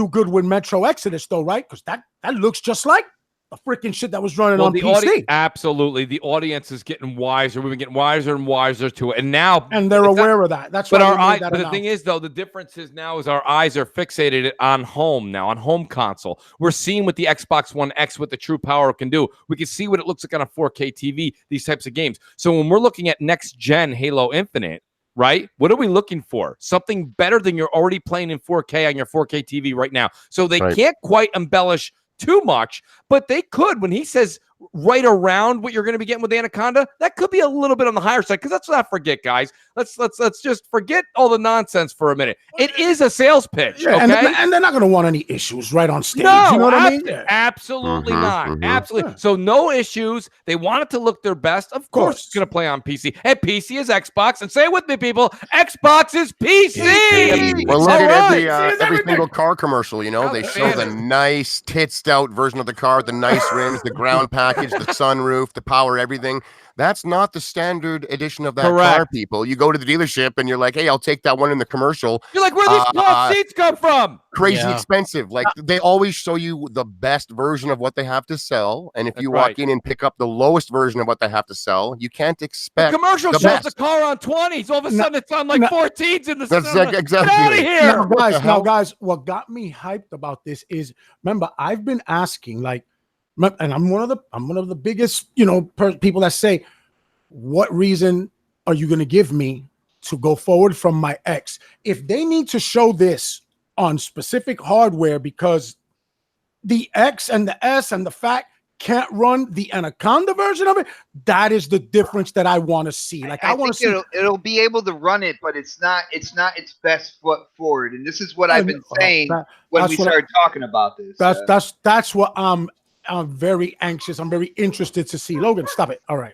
good with Metro Exodus though, right? Because that looks just like the freaking shit that was running on PC. Absolutely. The audience is getting wiser. We've been getting wiser and wiser to it. And now they're aware of that. That's but why our eyes, but the thing is, though, the difference is now is our eyes are fixated on home now, on home console. We're seeing what the Xbox One X with the true power can do. We can see what it looks like on a 4K TV, these types of games. So when we're looking at next gen Halo Infinite, right? What are we looking for? Something better than you're already playing in 4K on your 4K TV right now. So they can't quite embellish too much, but they could. When he says right around what you're going to be getting with Anaconda, that could be a little bit on the higher side, because let's not forget, guys. Let's just forget all the nonsense for a minute. It is a sales pitch, okay? And they're not going to want any issues right on stage. No, you know what I mean? Absolutely not. Absolutely. So no issues. They want it to look their best. Of course, it's going to play on PC. And PC is Xbox. And say it with me, people. Xbox is PC. Well, look at every single car commercial. You know, they show the nice titsed out version of the car, the nice rims, the ground package, the sunroof, the power, everything. That's not the standard edition of that car, people. You go to the dealership and you're like, hey, I'll take that one in the commercial. You're like, where these cloth seats come from? Crazy expensive. Like, they always show you the best version of what they have to sell. And if you walk in and pick up the lowest version of what they have to sell, you can't expect the commercial shows the car on 20s. All of a sudden, it's on like 14s in the cinema. Exactly. Get out of here. Now, guys, what got me hyped about this is, remember, I've been asking, like, and I'm one of the biggest, people that say, what reason are you going to give me to go forward from my X? If they need to show this on specific hardware because the X and the S and the Fat can't run the Anaconda version of it. That is the difference that I want to see. Like I want to see. It'll be able to run it, but it's not its best foot forward. And this is what I've been saying when we started talking about this. That's what I'm very anxious. I'm very interested to see. Logan, stop it. All right.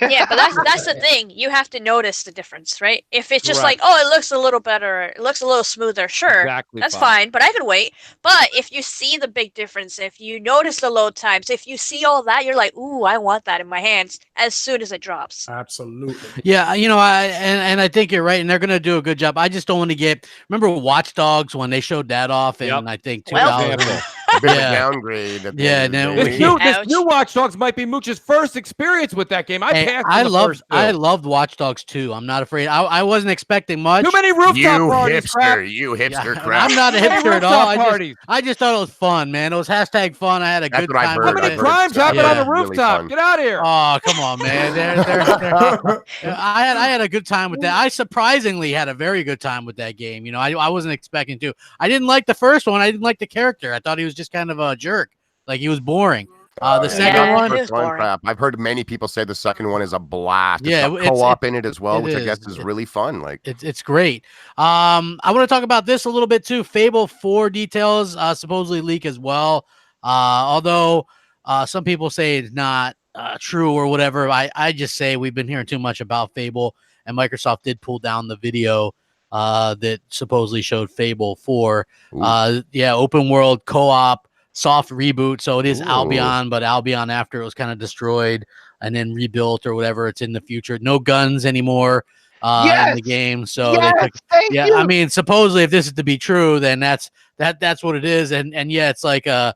Yeah, but that's the thing. You have to notice the difference, right? If it's just like, oh, it looks a little better, it looks a little smoother, sure, that's fine, but I can wait. But if you see the big difference, if you notice the load times, if you see all that, you're like, ooh, I want that in my hands as soon as it drops. Absolutely. Yeah, you know, I think you're right, and they're gonna do a good job. I just don't want to get. Remember Watch Dogs when they showed that off, and I think 2000. A bit of a downgrade. Yeah, this new Watch Dogs might be Mooch's first experience with that game. I loved Watch Dogs 2. I'm not afraid. I wasn't expecting much. Too many rooftop parties. You hipster crap. I'm not a hipster at all. I just thought it was fun, man. It was hashtag fun. I had a good time. How many crimes happened on the rooftop? Really Get out of here. Oh, come on, man. I had a good time with that. I surprisingly had a very good time with that game. You know, I wasn't expecting to. I didn't like the first one. I didn't like the character. I thought he was just kind of a jerk. Like he was boring. The second one, crap. I've heard many people say the second one is a blast. Yeah, it's co-op in it as well, which I guess is really fun. Like it's great. I want to talk about this a little bit too. Fable 4 details supposedly leak as well. Although some people say it's not true or whatever. I just say we've been hearing too much about Fable, and Microsoft did pull down the video that supposedly showed Fable 4. Open world co-op. Soft reboot, so it is Albion, but Albion after it was kind of destroyed and then rebuilt or whatever. It's in the future. No guns anymore in the game. So I mean, supposedly if this is to be true, then that's what it is. And it's like a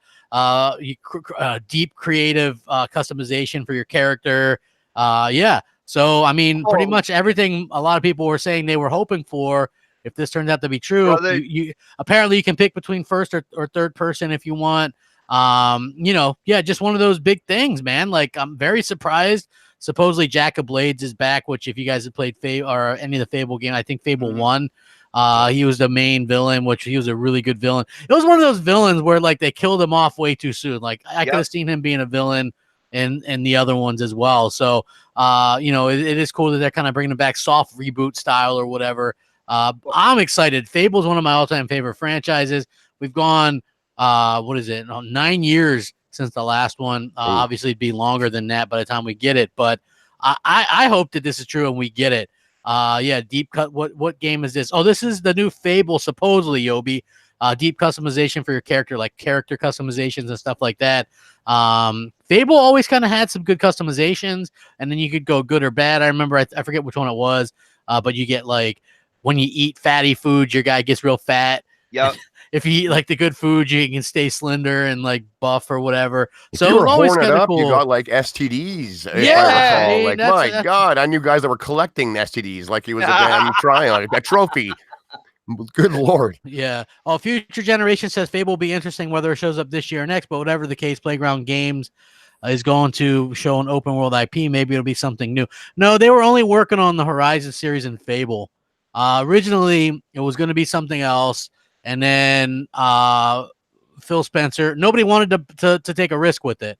deep creative customization for your character. So I mean, pretty much everything a lot of people were saying they were hoping for. If this turns out to be true, you apparently you can pick between first or third person if you want. Just one of those big things, man. Like I'm very surprised. Supposedly Jack of Blades is back, which if you guys have played Fable or any of the Fable game, I think Fable 1, he was the main villain, which he was a really good villain. It was one of those villains where like they killed him off way too soon. Like I could have seen him being a villain in the other ones as well. So it is cool that they're kind of bringing back soft reboot style or whatever. I'm excited. Fable is one of my all-time favorite franchises. We've gone, 9 years since the last one. Obviously, it'd be longer than that by the time we get it. But I hope that this is true and we get it. Deep cut. What game is this? Oh, this is the new Fable, supposedly, Yobi. Deep customization for your character, like character customizations and stuff like that. Fable always kind of had some good customizations, and then you could go good or bad. I remember, I forget which one it was, but you get like, when you eat fatty food, your guy gets real fat. Yep. If you eat like the good food, you can stay slender and like buff or whatever. If you were always kind of cool. You got like STDs. Yeah, my God, I knew guys that were collecting STDs like he was a damn a trophy. Good Lord. Yeah. Future Generation says Fable will be interesting whether it shows up this year or next, but whatever the case, Playground Games is going to show an open world IP. Maybe it'll be something new. No, they were only working on the Horizon series and Fable. Originally, it was going to be something else, and then Phil Spencer. Nobody wanted to take a risk with it,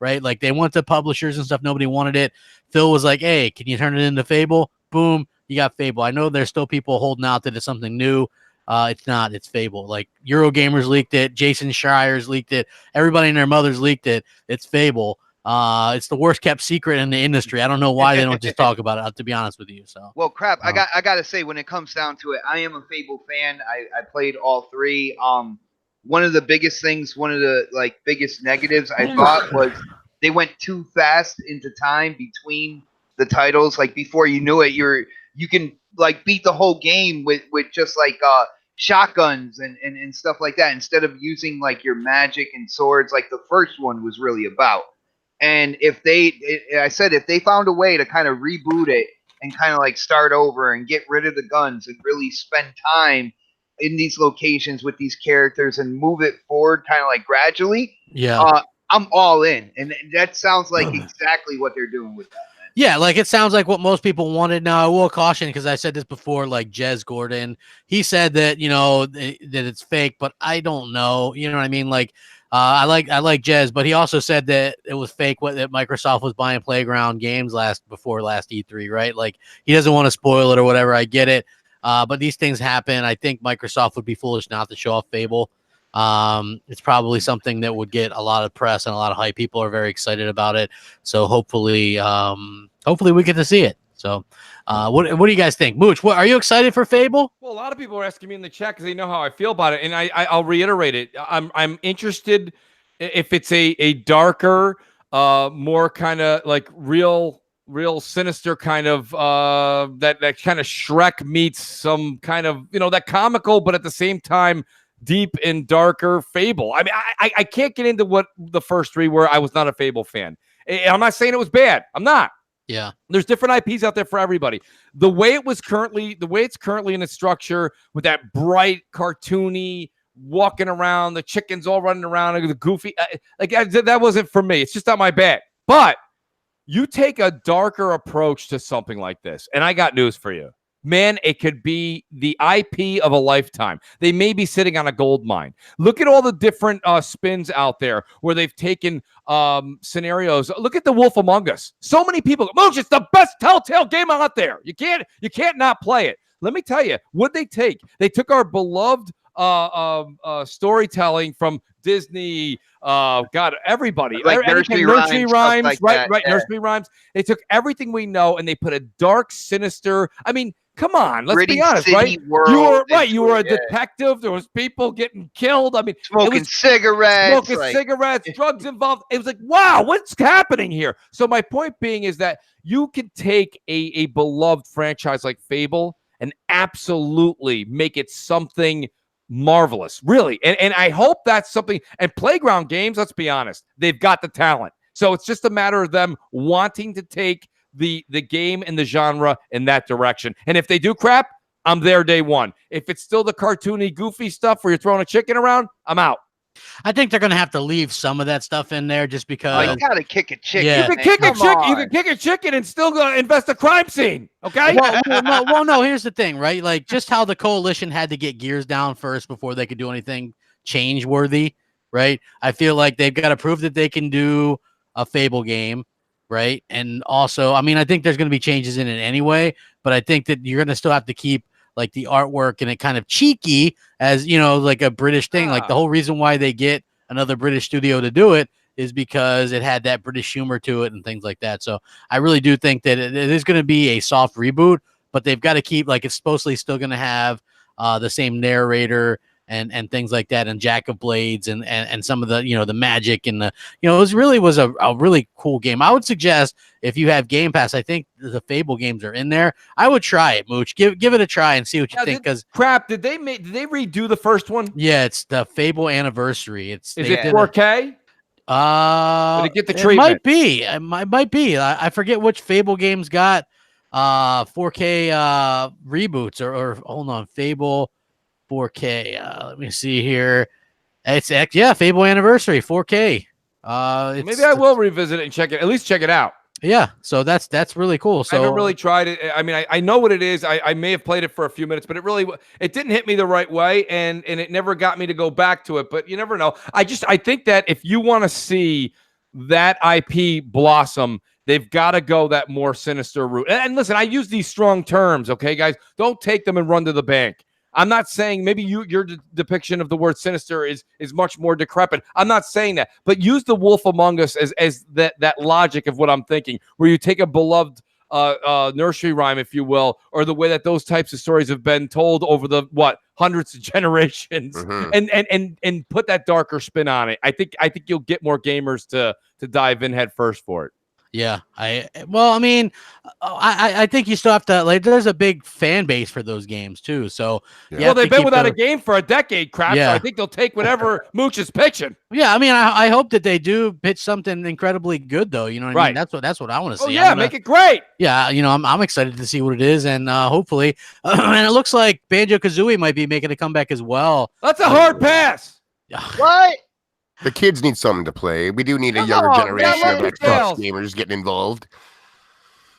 right? Like they went to publishers and stuff. Nobody wanted it. Phil was like, "Hey, can you turn it into Fable?" Boom, you got Fable. I know there's still people holding out that it's something new. It's not. It's Fable. Like Eurogamers leaked it. Jason Schreier's leaked it. Everybody and their mothers leaked it. It's Fable. It's the worst kept secret in the industry. I don't know why they don't just talk about it, to be honest with you. So well, crap. I gotta say, when it comes down to it, I am a Fable fan. I played all three. One of the biggest things, one of the biggest negatives I thought was they went too fast into time between the titles. Like before you knew it, you can like beat the whole game with just shotguns and stuff like that instead of using like your magic and swords like the first one was really about. And if they found a way to kind of reboot it and kind of like start over and get rid of the guns and really spend time in these locations with these characters and move it forward kind of like gradually, I'm all in. And that sounds like exactly what they're doing with that. Yeah, like it sounds like what most people wanted. Now, I will caution because I said this before. Like Jez Gordon, he said that that it's fake, but I don't know. You know what I mean? Like I like Jez, but he also said that it was fake that Microsoft was buying Playground Games before last E3, right? Like he doesn't want to spoil it or whatever. I get it, but these things happen. I think Microsoft would be foolish not to show off Fable. It's probably something that would get a lot of press and a lot of hype. People are very excited about it, so hopefully we get to see it. So, what do you guys think, Mooch? Are you excited for Fable? Well, a lot of people are asking me in the chat because they know how I feel about it, and I'll reiterate it. I'm interested if it's a darker, more kind of like real sinister kind of that kind of Shrek meets some kind of that comical, but at the same time deep and darker Fable. I mean, I can't get into what the first three were. I was not a Fable fan. I'm not saying it was bad. I'm not. Yeah, there's different IPs out there for everybody. The way it's currently in its structure with that bright, cartoony, walking around, the chickens all running around, the goofy, that wasn't for me. It's just not my bag. But you take a darker approach to something like this, and I got news for you. Man, it could be the IP of a lifetime. They may be sitting on a gold mine. Look at all the different spins out there where they've taken scenarios. Look at The Wolf Among Us. So many people go, Mooch, it's the best Telltale game out there. You can't not play it. Let me tell you, what they take? They took our beloved storytelling from Disney, God, everybody, like nursery rhymes, like right, yeah. Nursery rhymes. They took everything we know and they put a dark, sinister. I mean, come on, let's be honest, right? You were right. You were a detective. There was people getting killed. I mean, smoking cigarettes, drugs involved. It was like, wow, what's happening here? So my point being is that you can take a beloved franchise like Fable and absolutely make it something marvelous, really. And I hope that's something. And Playground Games, let's be honest, they've got the talent. So it's just a matter of them wanting to take the game and the genre in that direction. And if they do crap, I'm there day one. If it's still the cartoony, goofy stuff where you're throwing a chicken around, I'm out. I think they're going to have to leave some of that stuff in there just because. Oh, you got to kick a chicken. Yeah. You can kick a chicken and still go invest a crime scene. Okay. No. Here's the thing, right? Like just how the coalition had to get gears down first before they could do anything change worthy, right? I feel like they've got to prove that they can do a Fable game, right? And also, I mean, I think there's going to be changes in it anyway, but I think that you're going to still have to keep like the artwork and it kind of cheeky as, like a British thing. Like the whole reason why they get another British studio to do it is because it had that British humor to it and things like that. So I really do think that it is going to be a soft reboot, but they've got to keep, like, it's supposedly still going to have the same narrator and things like that, and Jack of Blades and some of the, the magic and the, it was a really cool game. I would suggest if you have Game Pass, I think the Fable games are in there. I would try it, Mooch. Give it a try and see what you think. Because did they redo the first one? Yeah, it's the Fable Anniversary. Is it 4K? Did it get the treatment? It might be. I forget which Fable games got 4K reboots or hold on, Fable 4K. Let me see here. It's Fable Anniversary 4K. Maybe I will revisit it and check it. At least check it out. Yeah, so that's really cool. So I haven't really tried it. I mean, I know what it is. I may have played it for a few minutes, but it didn't hit me the right way, and it never got me to go back to it. But you never know. I think that if you want to see that IP blossom, they've got to go that more sinister route. And listen, I use these strong terms, okay, guys? Don't take them and run to the bank. I'm not saying maybe your depiction of the word sinister is much more decrepit. I'm not saying that, but use the Wolf Among Us as that logic of what I'm thinking, where you take a beloved nursery rhyme, if you will, or the way that those types of stories have been told over the hundreds of generations, and put that darker spin on it. I think you'll get more gamers to dive in head first for it. Yeah, I think you still have to, like, there's a big fan base for those games too. So well, they've been without a game for a decade, crap. Yeah. So I think they'll take whatever Mooch is pitching. Yeah, I mean, I hope that they do pitch something incredibly good, though. You know what I mean? That's what I want to see. Oh yeah, make it great. Yeah, I'm excited to see what it is, and hopefully, and it looks like Banjo-Kazooie might be making a comeback as well. That's a hard pass. What? The kids need something to play. We do need a younger generation of Xbox gamers getting involved.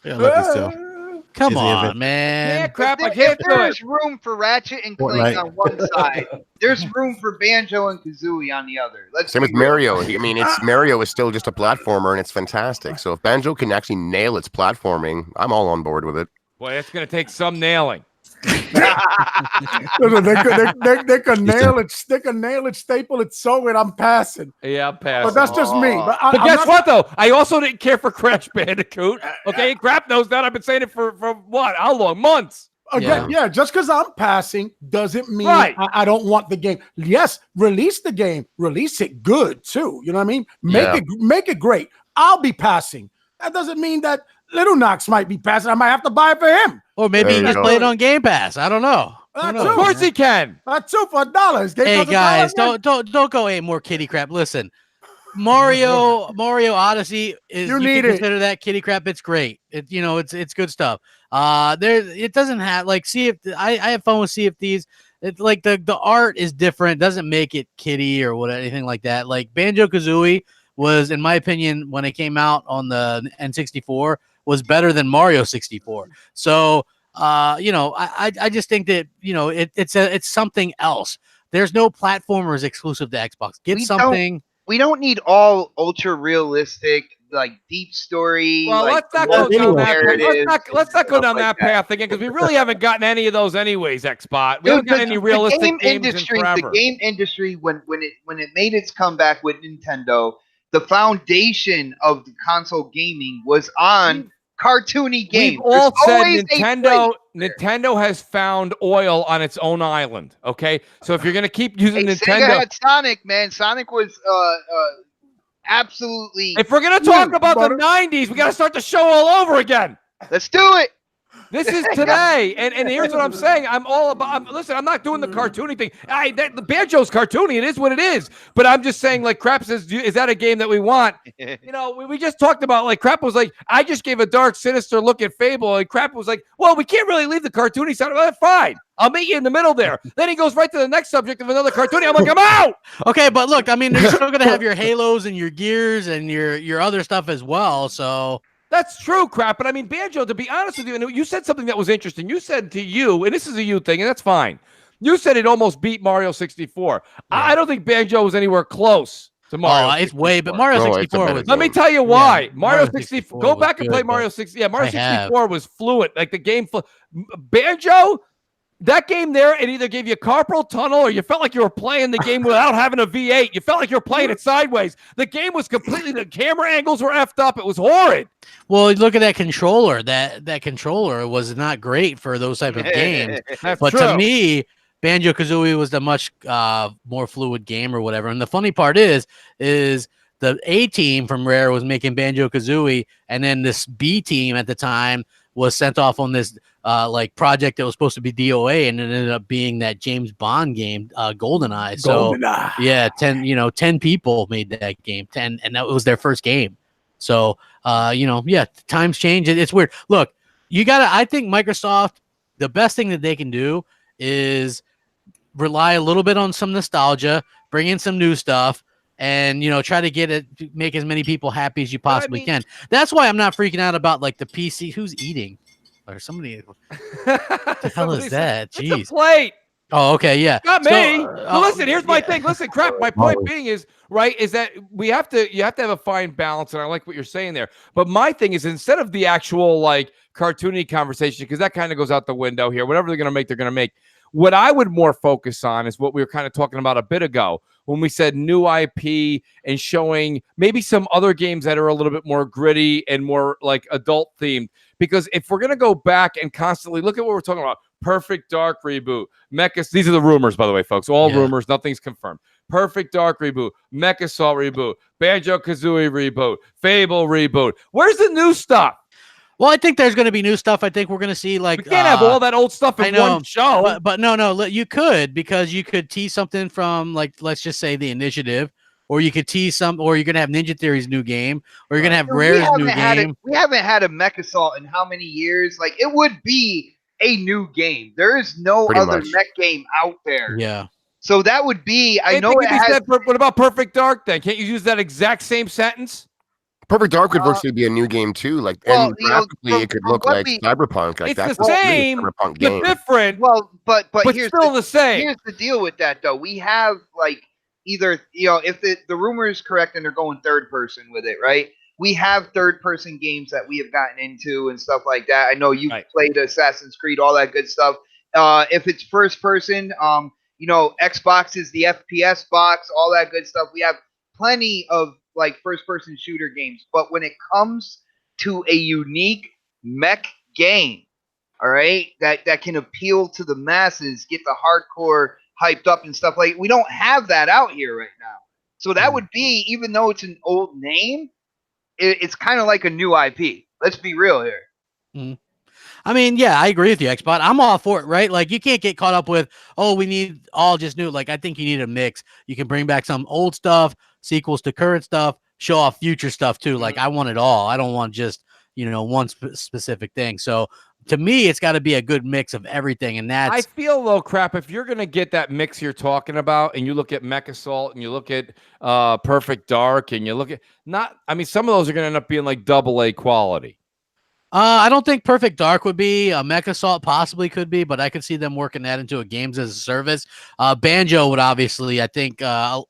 Yeah, lucky still. Come Is he on, even- man. Yeah, crap. I If can't do it. there's room for Ratchet and Clank Fortnite. on one side, there's room for Banjo and Kazooie on the other. Let's Same be with real. Mario. I mean, it's Mario is still just a platformer, and it's fantastic. So if Banjo can actually nail its platforming, I'm all on board with it. Boy, it's going to take some nailing. Listen, they could nail it. They could nail it, staple it, sew it. I'm passing. Yeah, I'm passing. But that's just me. But, But guess what, though? I also didn't care for Crash Bandicoot. Okay, crap knows that. I've been saying it for what? How long? Months. Again, yeah, just because I'm passing doesn't mean Right. I don't want the game. Yes, release the game, release it good too. You know what I mean? Make it great. I'll be passing. That doesn't mean that Little Knox might be passing. I might have to buy it for him. Or maybe There he you just go. play it on Game Pass. I don't know. That Of too. course he can. That too for $1. Game Hey Pass $1 guys, again. don't go ain't more kitty crap. Listen, Mario Odyssey is You you need can it. consider that kitty crap. It's great. It's good stuff. It doesn't have like I have fun with Sea of Thieves. It's like the art is different. Doesn't make it kitty or what anything like that. Like Banjo Kazooie was, in my opinion, when it came out on the N64, was better than Mario 64. So I just think that it's something else. There's no platformers exclusive to Xbox. Get something. We don't need all ultra realistic, like deep story. Well, like, let's not go down that. narratives Let's not go stuff down like that path again because we really haven't gotten any of those anyways. Xbox. We haven't got any the realistic game games industry, in the forever. game industry, when it made its comeback with Nintendo, the foundation of the console gaming was on cartoony games. We've all There's said always a place. Nintendo has found oil on its own island. Okay, so if you're gonna keep using Hey, Sega Nintendo, had Sonic, man. Sonic was absolutely. if we're gonna talk about the but- '90s, we gotta start the show all over again. Let's do it. This is today, and here's what I'm saying. I'm all about. Listen, I'm not doing the cartoony thing. The Banjo's cartoony. It is what it is. But I'm just saying, like Crap says, is that a game that we want? We just talked about like Crap was like, I just gave a dark, sinister look at Fable, and Crap was like, well, we can't really leave the cartoony side. Well, fine, I'll meet you in the middle there. Then he goes right to the next subject of another cartoony. I'm like, I'm out. Okay, but look, I mean, you're still gonna have your Halos and your Gears and your other stuff as well. So. That's true, Crap. But I mean, Banjo, to be honest with you, and you said something that was interesting. You said to you, and this is a you thing, and that's fine. You said it almost beat Mario 64. Yeah. I don't think Banjo was anywhere close to Mario. Oh, it's way, but Mario 64 was. Let me tell you why. Yeah, Mario 64. Go back and play good, Mario 60. Yeah, Mario 64 was fluent. Like the game. Banjo. That game there, it either gave you carpal tunnel or you felt like you were playing the game without having a V8. You felt like you were playing it sideways. The game was completely, the camera angles were effed up. It was horrid. Well, look at that controller. That controller was not great for those type of games. But to me, Banjo-Kazooie was the much more fluid game or whatever. And the funny part is the A team from Rare was making Banjo-Kazooie, and then this B team at the time was sent off on this like project that was supposed to be DOA, and it ended up being that James Bond game, GoldenEye. So yeah, 10 people made that game, 10, and that was their first game. So times change. It's weird. Look, I think Microsoft, the best thing that they can do is rely a little bit on some nostalgia, bring in some new stuff, and try to make as many people happy as you possibly can. That's why I'm not freaking out about like the PC. Who's eating? Or somebody? What the hell is that? Jeez. It's a plate. Oh, okay, yeah. Not me. Listen, here's my thing. Listen, Crap. My point being is that you have to have a fine balance, and I like what you're saying there. But my thing is, instead of the actual like cartoony conversation, because that kind of goes out the window here. Whatever they're gonna make. What I would more focus on is what we were kind of talking about a bit ago when we said new IP and showing maybe some other games that are a little bit more gritty and more like adult themed. Because if we're going to go back and constantly look at what we're talking about, Perfect Dark reboot, these are the rumors, by the way, folks, all rumors, nothing's confirmed. Perfect Dark reboot, Mecha Assault reboot, Banjo-Kazooie reboot, Fable reboot. Where's the new stuff? Well, I think there's going to be new stuff. I think we're going to see like we can't have all that old stuff in one show. But no, you could, because you could tease something from like, let's just say the Initiative, or you could tease or you're going to have Ninja Theory's new game, or you're going to have Rare's new game. We haven't had a Mech Assault in how many years? Like, it would be a new game. There is no other mech game out there. Yeah. So that would be. What about Perfect Dark then? Can't you use that exact same sentence? Perfect Dark would virtually be a new game too. Like, Well, and you know, graphically, it could look like Cyberpunk. Like, It's that's the a same, Cyberpunk but game. different. Well, but But still the same. Here's the deal with that though. We have like either if the rumor is correct and they're going third person with it, right? We have third person games that we have gotten into and stuff like that. I know you've played Assassin's Creed, all that good stuff. If it's first person, Xbox is the FPS box, all that good stuff. We have plenty of like first person shooter games, but when it comes to a unique mech game, all right, that can appeal to the masses, get the hardcore hyped up and stuff like, we don't have that out here right now. So that would be, even though it's an old name, it's kind of like a new IP. Let's be real here. I mean, yeah, I agree with you, Xbot. I'm all for it, right? Like, you can't get caught up with, oh, we need all just new. Like, I think you need a mix. You can bring back some old stuff, sequels to current stuff, show off future stuff too. Like, I want it all. I don't want just, one specific thing. So to me, it's got to be a good mix of everything. And that's, I feel though, Crap, if you're going to get that mix you're talking about and you look at Mech Assault and you look at Perfect Dark and you look at some of those are going to end up being like AA quality. I don't think Perfect Dark would be. Mech Assault possibly could be, but I could see them working that into a games as a service. Banjo would obviously, I think,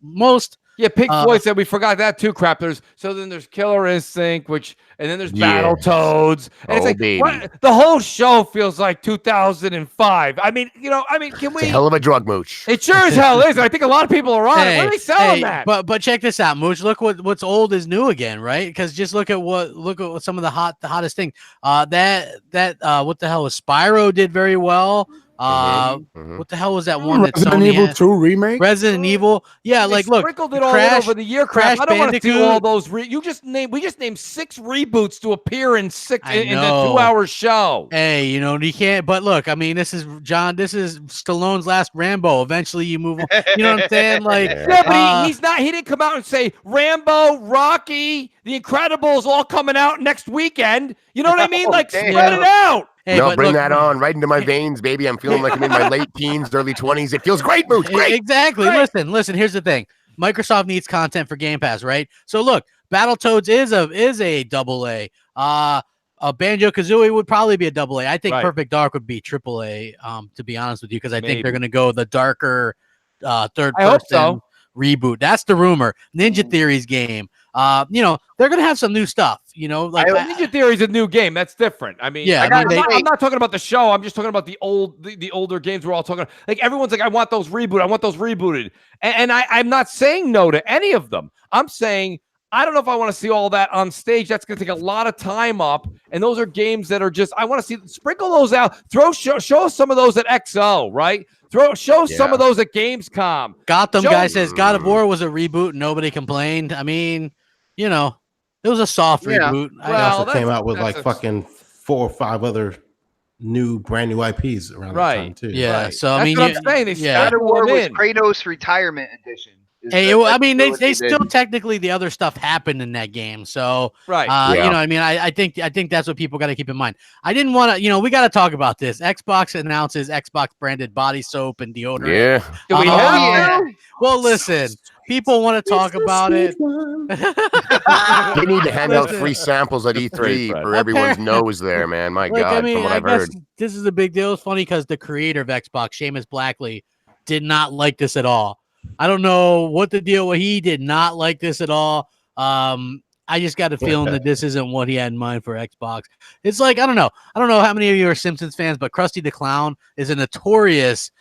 most. Yeah, Pink Floyd said we forgot that too, Crap. Then there's Killer Instinct, and then there's Battletoads. And it's like what, the whole show feels like 2005. I mean, can we? It's a hell of a drug, Mooch. It sure as hell is. I think a lot of people are on it. Why are they selling that? But check this out, Mooch. Look what's old is new again, right? Because just look at what some of the hottest things. What the hell was Spyro did very well. What the hell was that one that Resident Evil 2 remake? Resident Evil, yeah, they like look, sprinkled it all over the year. Crap. I don't want to do all those. We just named 6 reboots to appear in the 2-hour show. Hey, you can't. But look, I mean, this is Stallone's last Rambo. Eventually, you move on. You know what I'm saying? Like, yeah, but he didn't come out and say Rambo, Rocky, The Incredibles all coming out next weekend. You know what I mean? Like, spread it out. Hey, bring that on right into my veins, baby. I'm feeling like I'm in my late teens, early 20s. It feels great, Mooch. Great. Exactly. Right. Listen. Here's the thing. Microsoft needs content for Game Pass, right? So look, Battletoads is a AA. Banjo-Kazooie would probably be a AA. I think Perfect Dark would be AAA. To be honest with you, because I think they're going to go the darker third person reboot. That's the rumor. Ninja Theory's game. They're gonna have some new stuff. Ninja Theory is a new game. That's different. I mean, I'm not talking about the show. I'm just talking about the older games. We're all talking. Like everyone's like, I want those rebooted. And I'm not saying no to any of them. I'm saying I don't know if I want to see all that on stage. That's going to take a lot of time up. And those are games that are just, I want to sprinkle those out. Show us some of those at XO, right? Show some of those at Gamescom. Gotham guy says God of War was a reboot. Nobody complained. I mean, it was a soft reboot. Well, I also came out with like fucking 4 or 5 other brand new IPs around that time too. Yeah, right. So that's I mean, what I'm saying. God of War was Kratos Retirement Edition. Hey, I mean, they still technically the other stuff happened in that game. So I think that's what people got to keep in mind. I didn't want to, we got to talk about this. Xbox announces Xbox branded body soap and deodorant. Yeah. Do we have Well, listen, people want to talk about it. They need to hand out free samples at E3 for everyone's nose there, man. My God, I mean, from what I've heard. This is a big deal. It's funny because the creator of Xbox, Seamus Blackley, did not like this at all. I don't know what the deal was. He did not like this at all. I just got a feeling that this isn't what he had in mind for Xbox. It's like, I don't know how many of you are Simpsons fans, but Krusty the Clown is a notorious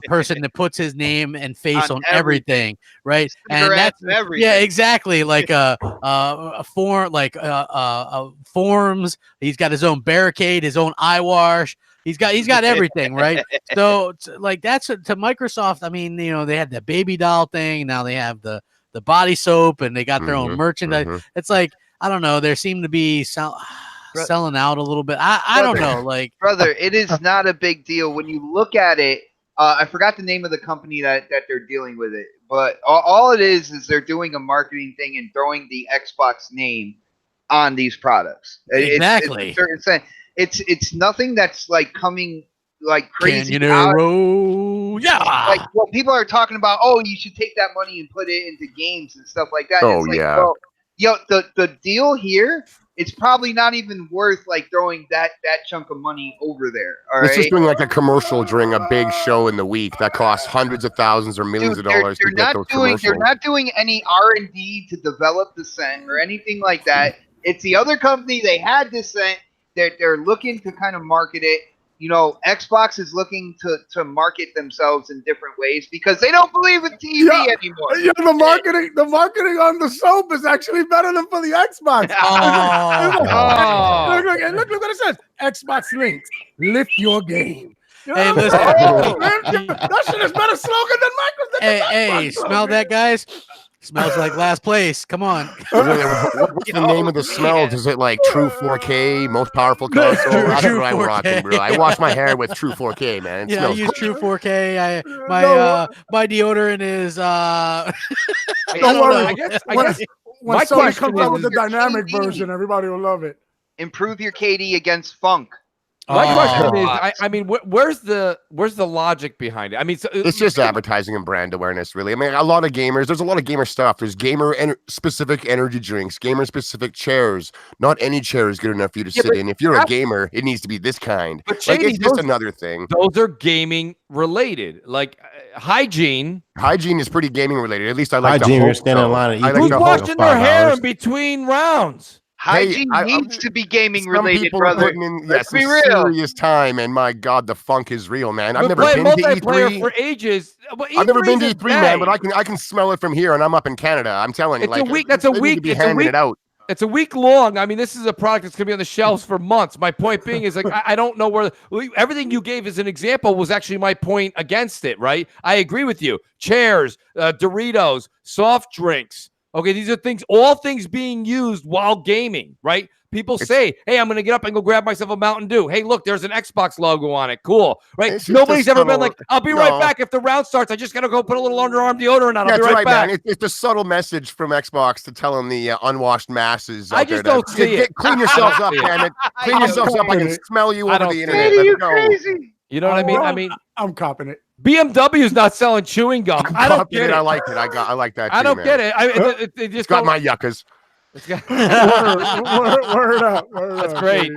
person that puts his name and face on everything, right? And that's everything. Yeah, exactly. Like forms. He's got his own barricade, his own eye wash. He's got everything, right? So like that's to Microsoft. I mean, they had the baby doll thing. Now they have the body soap, and they got their own merchandise. It's like, I don't know. There seem to be selling out a little bit. I don't know. Like, brother, it is not a big deal when you look at it. I forgot the name of the company that they're dealing with it, but all it is they're doing a marketing thing and throwing the Xbox name on these products. Exactly. It's a certain sense. It's nothing that's like coming like crazy. Yeah. Like, well, people are talking about, oh, you should take that money and put it into games and stuff like that. Oh, it's like, yeah. well, the deal here, it's probably not even worth like throwing that chunk of money over there. All It's just right. doing like a commercial during a big show in the week that costs hundreds of thousands or millions of dollars to get those commercials. They're not doing any R&D to develop the scent or anything like that. It's the other company. They had this scent. They're looking to kind of market it. You know, Xbox is looking to market themselves in different ways because they don't believe in TV anymore. Yeah, the marketing on the soap is actually better than for the Xbox. Look what it says. Xbox links. Lift your game. Hey, listen. That shit is better slogan than Microsoft. Hey, smell that, guys? Smells like last place. Come on. What's the name of the smells? Is it like True 4K, most powerful console? That's what I'm rocking, bro. I wash my hair with True 4K, man. I use True 4K. My deodorant is Don't worry. I guess when my Sony question comes out with is- the dynamic version, everybody will love it. Improve your KD against funk. My question is, I mean, where's the logic behind it? I mean, It's just advertising and brand awareness, really. I mean, a lot of gamers, there's a lot of gamer stuff. There's gamer-specific energy drinks, gamer-specific chairs. Not any chair is good enough for you to sit in. If you're a gamer, it needs to be this kind. But Like, Shady, it's just another thing. those are gaming related, like hygiene. Hygiene is pretty gaming related. At least I like Hygiene, the you're standing in line and I eating. like Who's the washing whole their 5 hair hours. in between rounds? Hygiene needs to be gaming Some related, people brother. are putting in Let's some be real. serious time, and my God, the funk is real, man. I've never Playing been to multiplayer E3. for ages. Well, I've never been to E3 's E3, man, but I can smell it from here, and I'm up in Canada. I'm telling you, It's a like, week. That's a they need week. to be It's a handing week. it out. It's a week long. I mean, this is a product that's gonna be on the shelves for months. My point being is like I don't know where everything you gave as an example was actually my point against it. Right? I agree with you. Chairs, Doritos, soft drinks. Okay, these are things, all things being used while gaming. Right? People say, "Hey, I'm going to get up and go grab myself a Mountain Dew." Hey, look, there's an Xbox logo on it. Cool, right? It's just Nobody's a ever been subtle- like, "I'll be right back if the round starts. I just got to go put a little underarm deodorant on. I'll Yeah, be that's right back." man. It's a subtle message from Xbox to telling the unwashed masses. I out just there don't see it. Clean yourselves up, see it. damn it. Clean yourselves up. I can smell you I over don't the see internet. it. Are you Let's go. crazy? You know what I mean? I mean, I'm copping it. BMW's not selling chewing gum. I don't get it. I like it. I like that. I too, don't man. get it. It just It's got don't- my yuccas. it's got- Word up. That's great.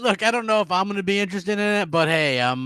Look, I don't know if I'm going to be interested in it, but hey, I'm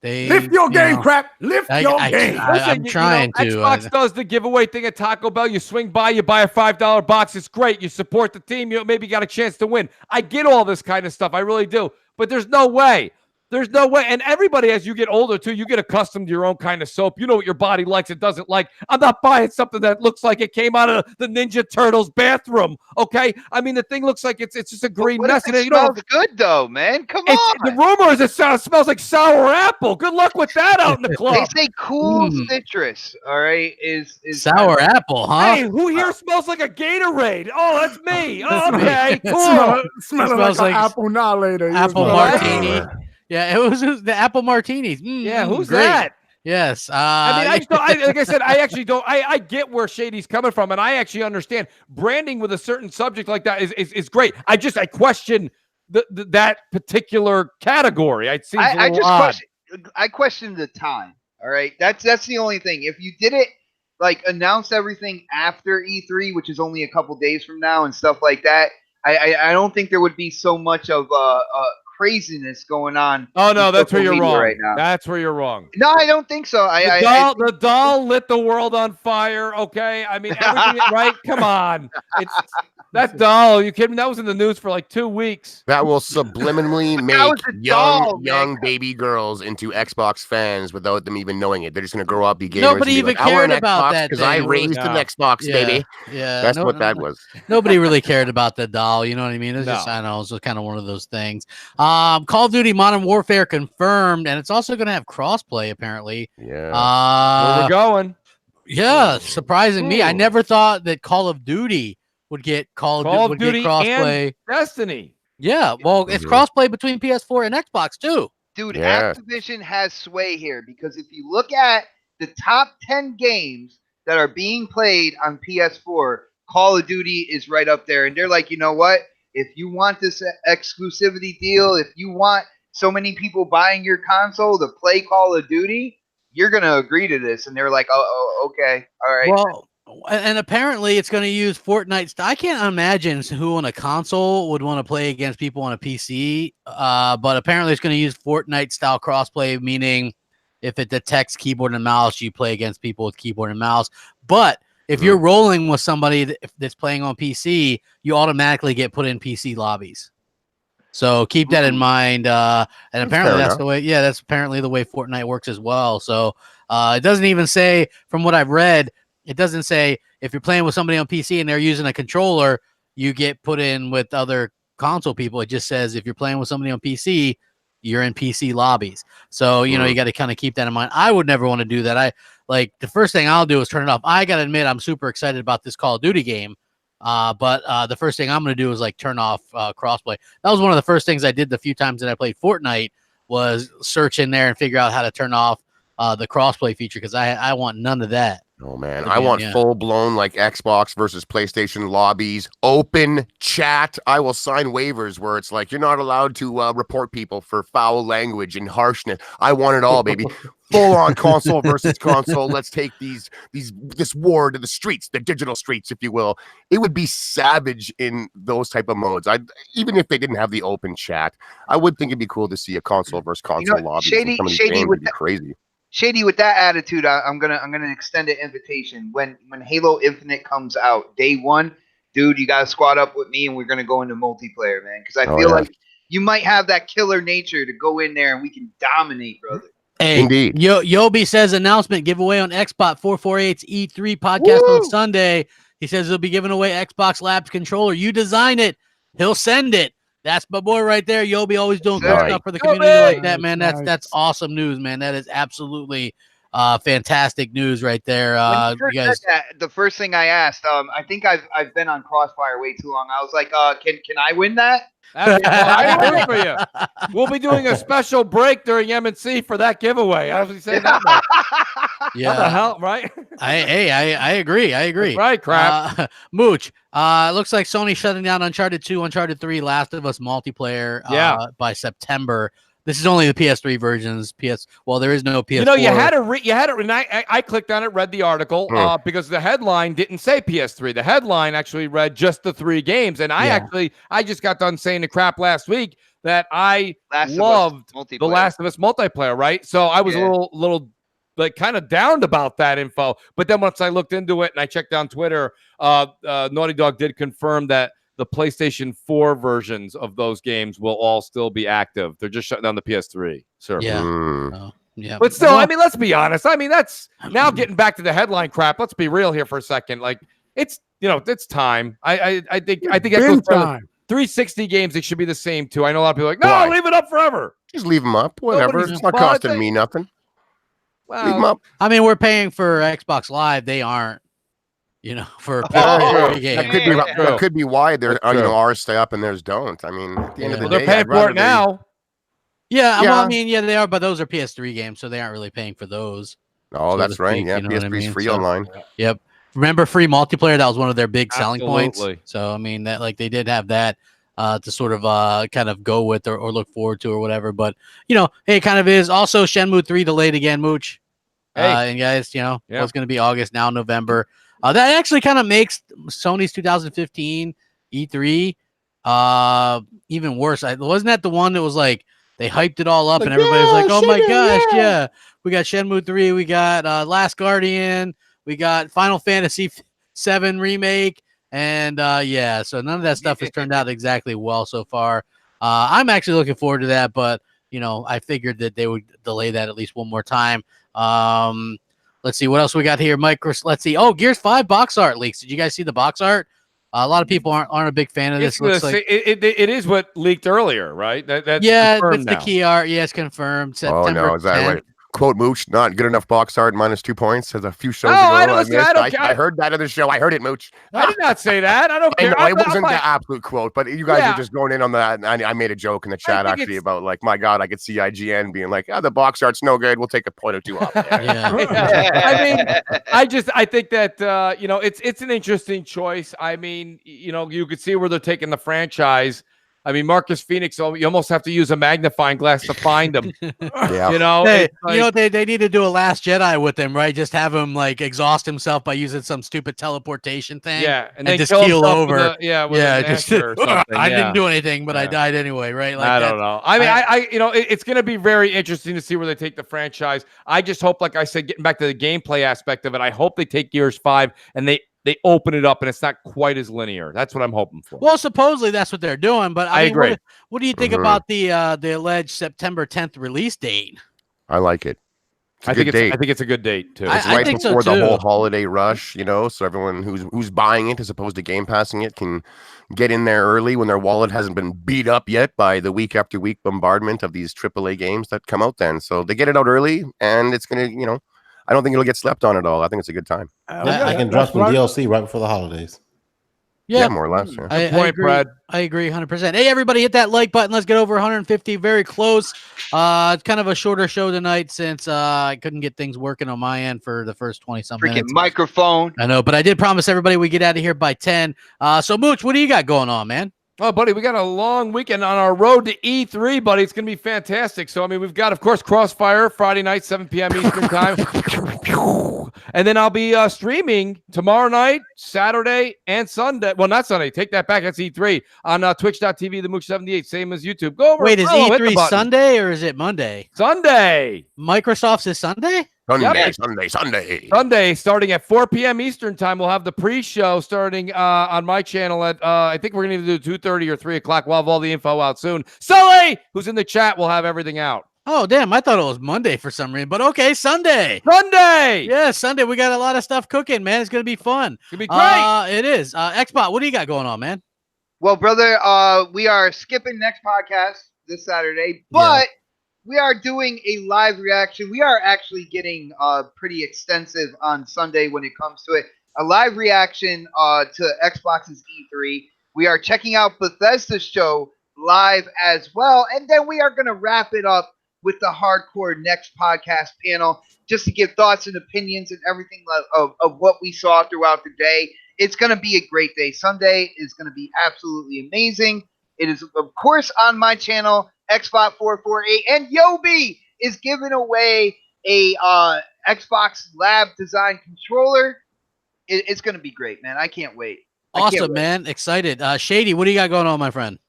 they Lift your game, know, crap. Lift your game. I'm trying to. Xbox does the giveaway thing at Taco Bell. You swing by, you buy a $5 box. It's great. You support the team. You maybe got a chance to win. I get all this kind of stuff. I really do. But there's no way. There's no way. And everybody, as you get older, too, you get accustomed to your own kind of soap. You know what your body likes and doesn't like. I'm not buying something that looks like it came out of the Ninja Turtles bathroom, okay? I mean, the thing looks like it's just a green What mess. if And it smells good though, man? Come on. the rumor is it smells like sour apple. Good luck with that out in the club. They say cool citrus. All right, is sour apple, huh? Hey, who here smells like a Gatorade? Oh, that's me. Oh, That's me. okay, cool. Smelling smells like like an apple now later. apple You smell martini. like- Yeah, it was the apple martinis. Yeah, who's great. that? Yes. I mean, like I said, I actually don't. I get where Shady's coming from, and I actually understand branding with a certain subject like that is great. I question that particular category. I seems a little odd. question the time. All right, that's the only thing. If you did it like announce everything after E3, which is only a couple days from now, and stuff like that, I don't think there would be so much of craziness going on. Oh no, that's where social you're media wrong. right now. That's where you're wrong. No, I don't think so. The doll lit the world on fire. Okay, I mean, everything, right? Come on, that doll. You kidding me? That was in the news for like 2 weeks. That will subliminally make was a doll, young man. baby girls into Xbox fans without them even knowing it. They're just gonna grow up, be gamers. Nobody and be even like, I want cared an about Xbox that because I thing. raised an No. Xbox, baby. Yeah, That's what that was. Nobody really cared about the doll. You know what I mean? It's just, No. I know, it's kind of one of those things. Call of Duty Modern Warfare confirmed, and it's also going to have crossplay apparently. Yeah. Where we're going? Yeah, surprising me. I never thought that Call of Duty would get Call of Duty crossplay. and Destiny. Yeah, well, it's Mhm. crossplay between PS4 and Xbox too. Dude, Yeah. Activision has sway here because if you look at the top 10 games that are being played on PS4, Call of Duty is right up there. And they're like, you know what? If you want this exclusivity deal, if you want so many people buying your console to play Call of Duty, you're going to agree to this. And they're like, oh, okay. All right. And apparently it's going to use Fortnite. I can't imagine who on a console would want to play against people on a PC. But apparently it's going to use Fortnite style crossplay, meaning if it detects keyboard and mouse, you play against people with keyboard and mouse. But if you're rolling with somebody that's playing on PC, you automatically get put in PC lobbies. So keep that in mind. And apparently that's the way. Yeah, that's apparently the way Fortnite works as well. So it doesn't even say, from what I've read, it doesn't say if you're playing with somebody on PC and they're using a controller, you get put in with other console people. It just says if you're playing with somebody on PC, you're in PC lobbies. So, you know, you got to kind of keep that in mind. I would never want to do that. The first thing I'll do is turn it off. I got to admit, I'm super excited about this Call of Duty game. But the first thing I'm going to do is like turn off crossplay. That was one of the first things I did the few times that I played Fortnite, was search in there and figure out how to turn off the crossplay feature, because I want none of that. Oh man, I want full-blown like Xbox versus PlayStation lobbies, open chat. I will sign waivers where it's like you're not allowed to report people for foul language and harshness. I want it all, baby. Full-on console versus console. Let's take this war to the streets, the digital streets, if you will. It would be savage in those type of modes. Even if they didn't have the open chat, I would think it'd be cool to see a console versus console lobby. Shady would be crazy. Shady, with that attitude, I'm gonna extend an invitation when Halo Infinite comes out day one, dude. You gotta squad up with me, and we're gonna go into multiplayer, man. Because I feel like you might have that killer nature to go in there, and we can dominate, brother. Hey, indeed. Yobi says announcement giveaway on Xbox 448's E3 podcast on Sunday. He says he'll be giving away Xbox Labs controller. You design it, he'll send it. That's my boy right there. Yobi always doing good stuff for the community like that, man. That's awesome news, man. That is absolutely fantastic news right there. You guys, the first thing I asked, I think I've been on Crossfire way too long. I was like, can I win that? I win for you. We'll be doing a special break during M&C for that giveaway. I was saying that. Yeah. What the hell, right? I agree. That's right, crap. Mooch. It looks like Sony shutting down Uncharted 2, Uncharted 3, Last of Us multiplayer by September. This is only the PS3 versions. Well, there is no PS4. You know, you had to. I clicked on it, read the article because the headline didn't say PS3. The headline actually read just the 3 games, and I just got done saying the crap last week that I loved the Last of Us multiplayer. Right, so I was a little like kind of downed about that info. But then once I looked into it and I checked on Twitter, Naughty Dog did confirm that the PlayStation 4 versions of those games will all still be active. They're just shutting down the PS3 server. Yeah. But still, I mean, let's be honest. I mean, that's now getting back to the headline crap. Let's be real here for a second. Like, it's time. I think that's time. 360 games, it should be the same too. I know a lot of people are like, no, leave it up forever. Just leave them up. Whatever. It's not costing me nothing. Well, leave them up. I mean, we're paying for Xbox Live. They aren't. For a game. That could be why they're ours stay up and theirs don't. I mean, at the end of the day, they're paying for it now. Yeah, well, I mean, they are, but those are PS3 games, so they aren't really paying for those. Oh, that's right. Yeah, PS3's free online. Yep. Remember free multiplayer? That was one of their big selling points. So I mean, that they did have that to sort of kind of go with or look forward to or whatever. But hey, it kind of is. Also, Shenmue 3 delayed again, Mooch. And guys, it's going to be August now, November. That actually kind of makes Sony's 2015 E3 even worse. Wasn't that the one that was like they hyped it all up and everybody was like, "Oh my gosh, we got Shenmue 3, we got Last Guardian, we got Final Fantasy 7 remake, and so none of that stuff has turned out exactly well so far. I'm actually looking forward to that, but I figured that they would delay that at least one more time. Let's see what else we got here, Mike. Let's see. Oh, Gears 5 box art leaks. Did you guys see the box art? A lot of people aren't a big fan of this. It is what leaked earlier, right? That's it's the key art. Yeah, it's confirmed. September oh no, is that 10th. right? Quote Mooch, not good enough box art, -2 points. As a few shows ago, I heard that in the show. I heard it, Mooch. I did not say that. I don't care. It wasn't the absolute quote, but you guys were just going in on that. I made a joke in the chat actually about like, my God, I could see IGN being like, the box art's no good. We'll take a point or two off. I mean, I think that it's an interesting choice. I mean, you could see where they're taking the franchise. I mean, Marcus Phoenix, you almost have to use a magnifying glass to find him. Yeah. You know, Hey, it's like, you know they need to do a Last Jedi with him, right? Just have him like exhaust himself by using some stupid teleportation thing. yeah, and and then just kill keel himself over. with a just nasher or something. I yeah. didn't do anything, but I Yeah. died anyway, right? Like I don't know. I mean, I you know, it's going to be very interesting to see where they take the franchise. I just hope, like I said, getting back to the gameplay aspect of it, I hope they take Gears 5 and they open it up and it's not quite as linear. That's what I'm hoping for. Well, supposedly that's what they're doing, but I mean, agree. What do you think about the alleged September 10th release date? I like it. It's a I good think date. I think it's a good date too. It's I right think so, before the too. whole holiday rush, you know, so everyone who's buying it as opposed to Game Passing it can get in there early when their wallet hasn't been beat up yet by the week after week bombardment of these AAA games that come out then. So they get it out early, and it's going to, you know, I don't think it'll get slept on at all. I think it's a good time. I can drop some DLC right before the holidays. Yeah, more or less. Yeah. I point, agree. Brad. I agree 100%. Hey, everybody, hit that like button. Let's get over 150. Very close. It's kind of a shorter show tonight since I couldn't get things working on my end for the first 20-some Freaking minutes. microphone. I know, but I did promise everybody we get out of here by 10. So, Mooch, what do you got going on, man? Oh, buddy, we got a long weekend on our road to E3, buddy. It's going to be fantastic. So, I mean, we've got, of course, Crossfire Friday night, 7 p.m. Eastern time. And then I'll be streaming tomorrow night, Saturday, and Sunday. Well, not Sunday. Take that back. That's E3 on twitch.tv, the Mooch78, same as YouTube. Go over. Wait, is follow, hit the E3 button. Sunday or is it Monday? Sunday. Microsoft's is Sunday? Sunday. Starting at 4 p.m. Eastern time. We'll have the pre-show starting on my channel at, I think we're going to do 2:30 or 3 o'clock. We'll have all the info out soon. Sully, who's in the chat, will have everything out. Oh, damn. I thought it was Monday for some reason, but okay, Sunday. Sunday. Yeah, Sunday. We got a lot of stuff cooking, man. It's going to be fun. It's going to be great. It is. Xbot, what do you got going on, man? Well, brother, we are skipping next podcast this Saturday, but we are doing a live reaction. We are actually getting pretty extensive on Sunday when it comes to it. A live reaction to Xbox's E3. We are checking out Bethesda's show live as well, and then we are going to wrap it up with the hardcore next podcast panel just to give thoughts and opinions and everything of what we saw throughout the day. It's going to be a great day. Sunday is going to be absolutely amazing. It is, of course, on my channel, Xbot448, and Yobi is giving away a Xbox Lab design controller. It's going to be great, man. I can't wait. Awesome, man. Excited. Shady, what do you got going on, my friend?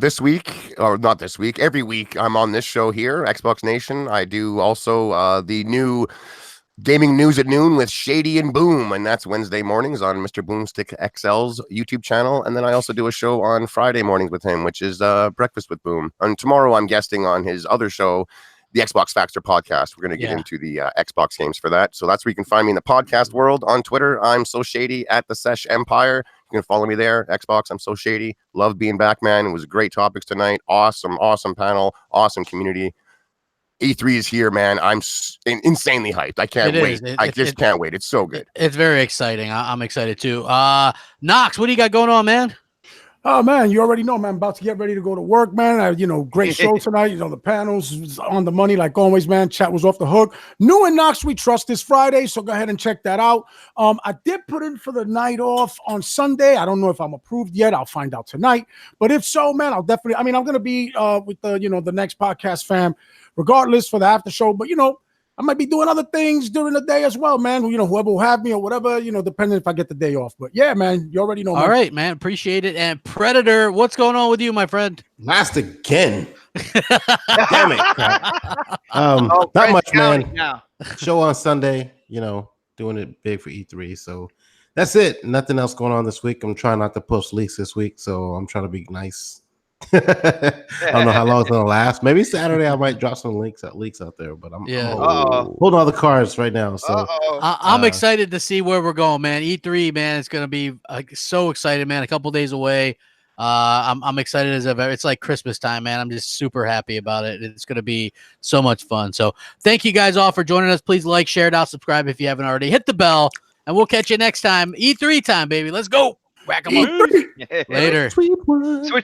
This week, or not this week, every week I'm on this show here, Xbox Nation. I do also the new Gaming News at Noon with Shady and Boom, and that's Wednesday mornings on Mr. Boomstick XL's YouTube channel. And then I also do a show on Friday mornings with him, which is Breakfast with Boom. And tomorrow I'm guesting on his other show, the Xbox Factor podcast. We're going to get into the Xbox games for that. So that's where you can find me in the podcast world. On Twitter, I'm So Shady at the Sesh Empire. You can follow me there. Xbox, I'm So Shady. Love being back, man. It was great topics tonight. Awesome panel. Awesome community. E3 is here, man. I'm insanely hyped. I can't wait. I just can't wait. It's so good. It's very exciting. I'm excited too. Knox, what do you got going on, man? Oh man, you already know, man. About to get ready to go to work, man. Great show tonight. The panels was on the money, like always, man. Chat was off the hook. New and Knox We Trust this Friday, so go ahead and check that out. I did put in for the night off on Sunday. I don't know if I'm approved yet. I'll find out tonight. But if so, man, I'll definitely. I mean, I'm gonna be with the next podcast fam, regardless for the after show. But I might be doing other things during the day as well, man. Whoever will have me or whatever, depending if I get the day off. But yeah, man, you already know. All right, man. Appreciate it. And Predator, what's going on with you, my friend? Last again. Damn it. Not much, man. Now. Show on Sunday, doing it big for E3. So that's it. Nothing else going on this week. I'm trying not to post leaks this week, so I'm trying to be nice. I don't know how long it's gonna last. Maybe Saturday I might drop some leaks out there, but I'm holding all the cards right now. So I'm excited to see where we're going, man. E3, man, it's gonna be so excited, man. A couple days away. I'm excited as ever. It's like Christmas time, man. I'm just super happy about it. It's gonna be so much fun. So thank you guys all for joining us. Please like, share it out, subscribe if you haven't already. Hit the bell, and we'll catch you next time. E3 time, baby. Let's go. Whack 'em up. Later. Switch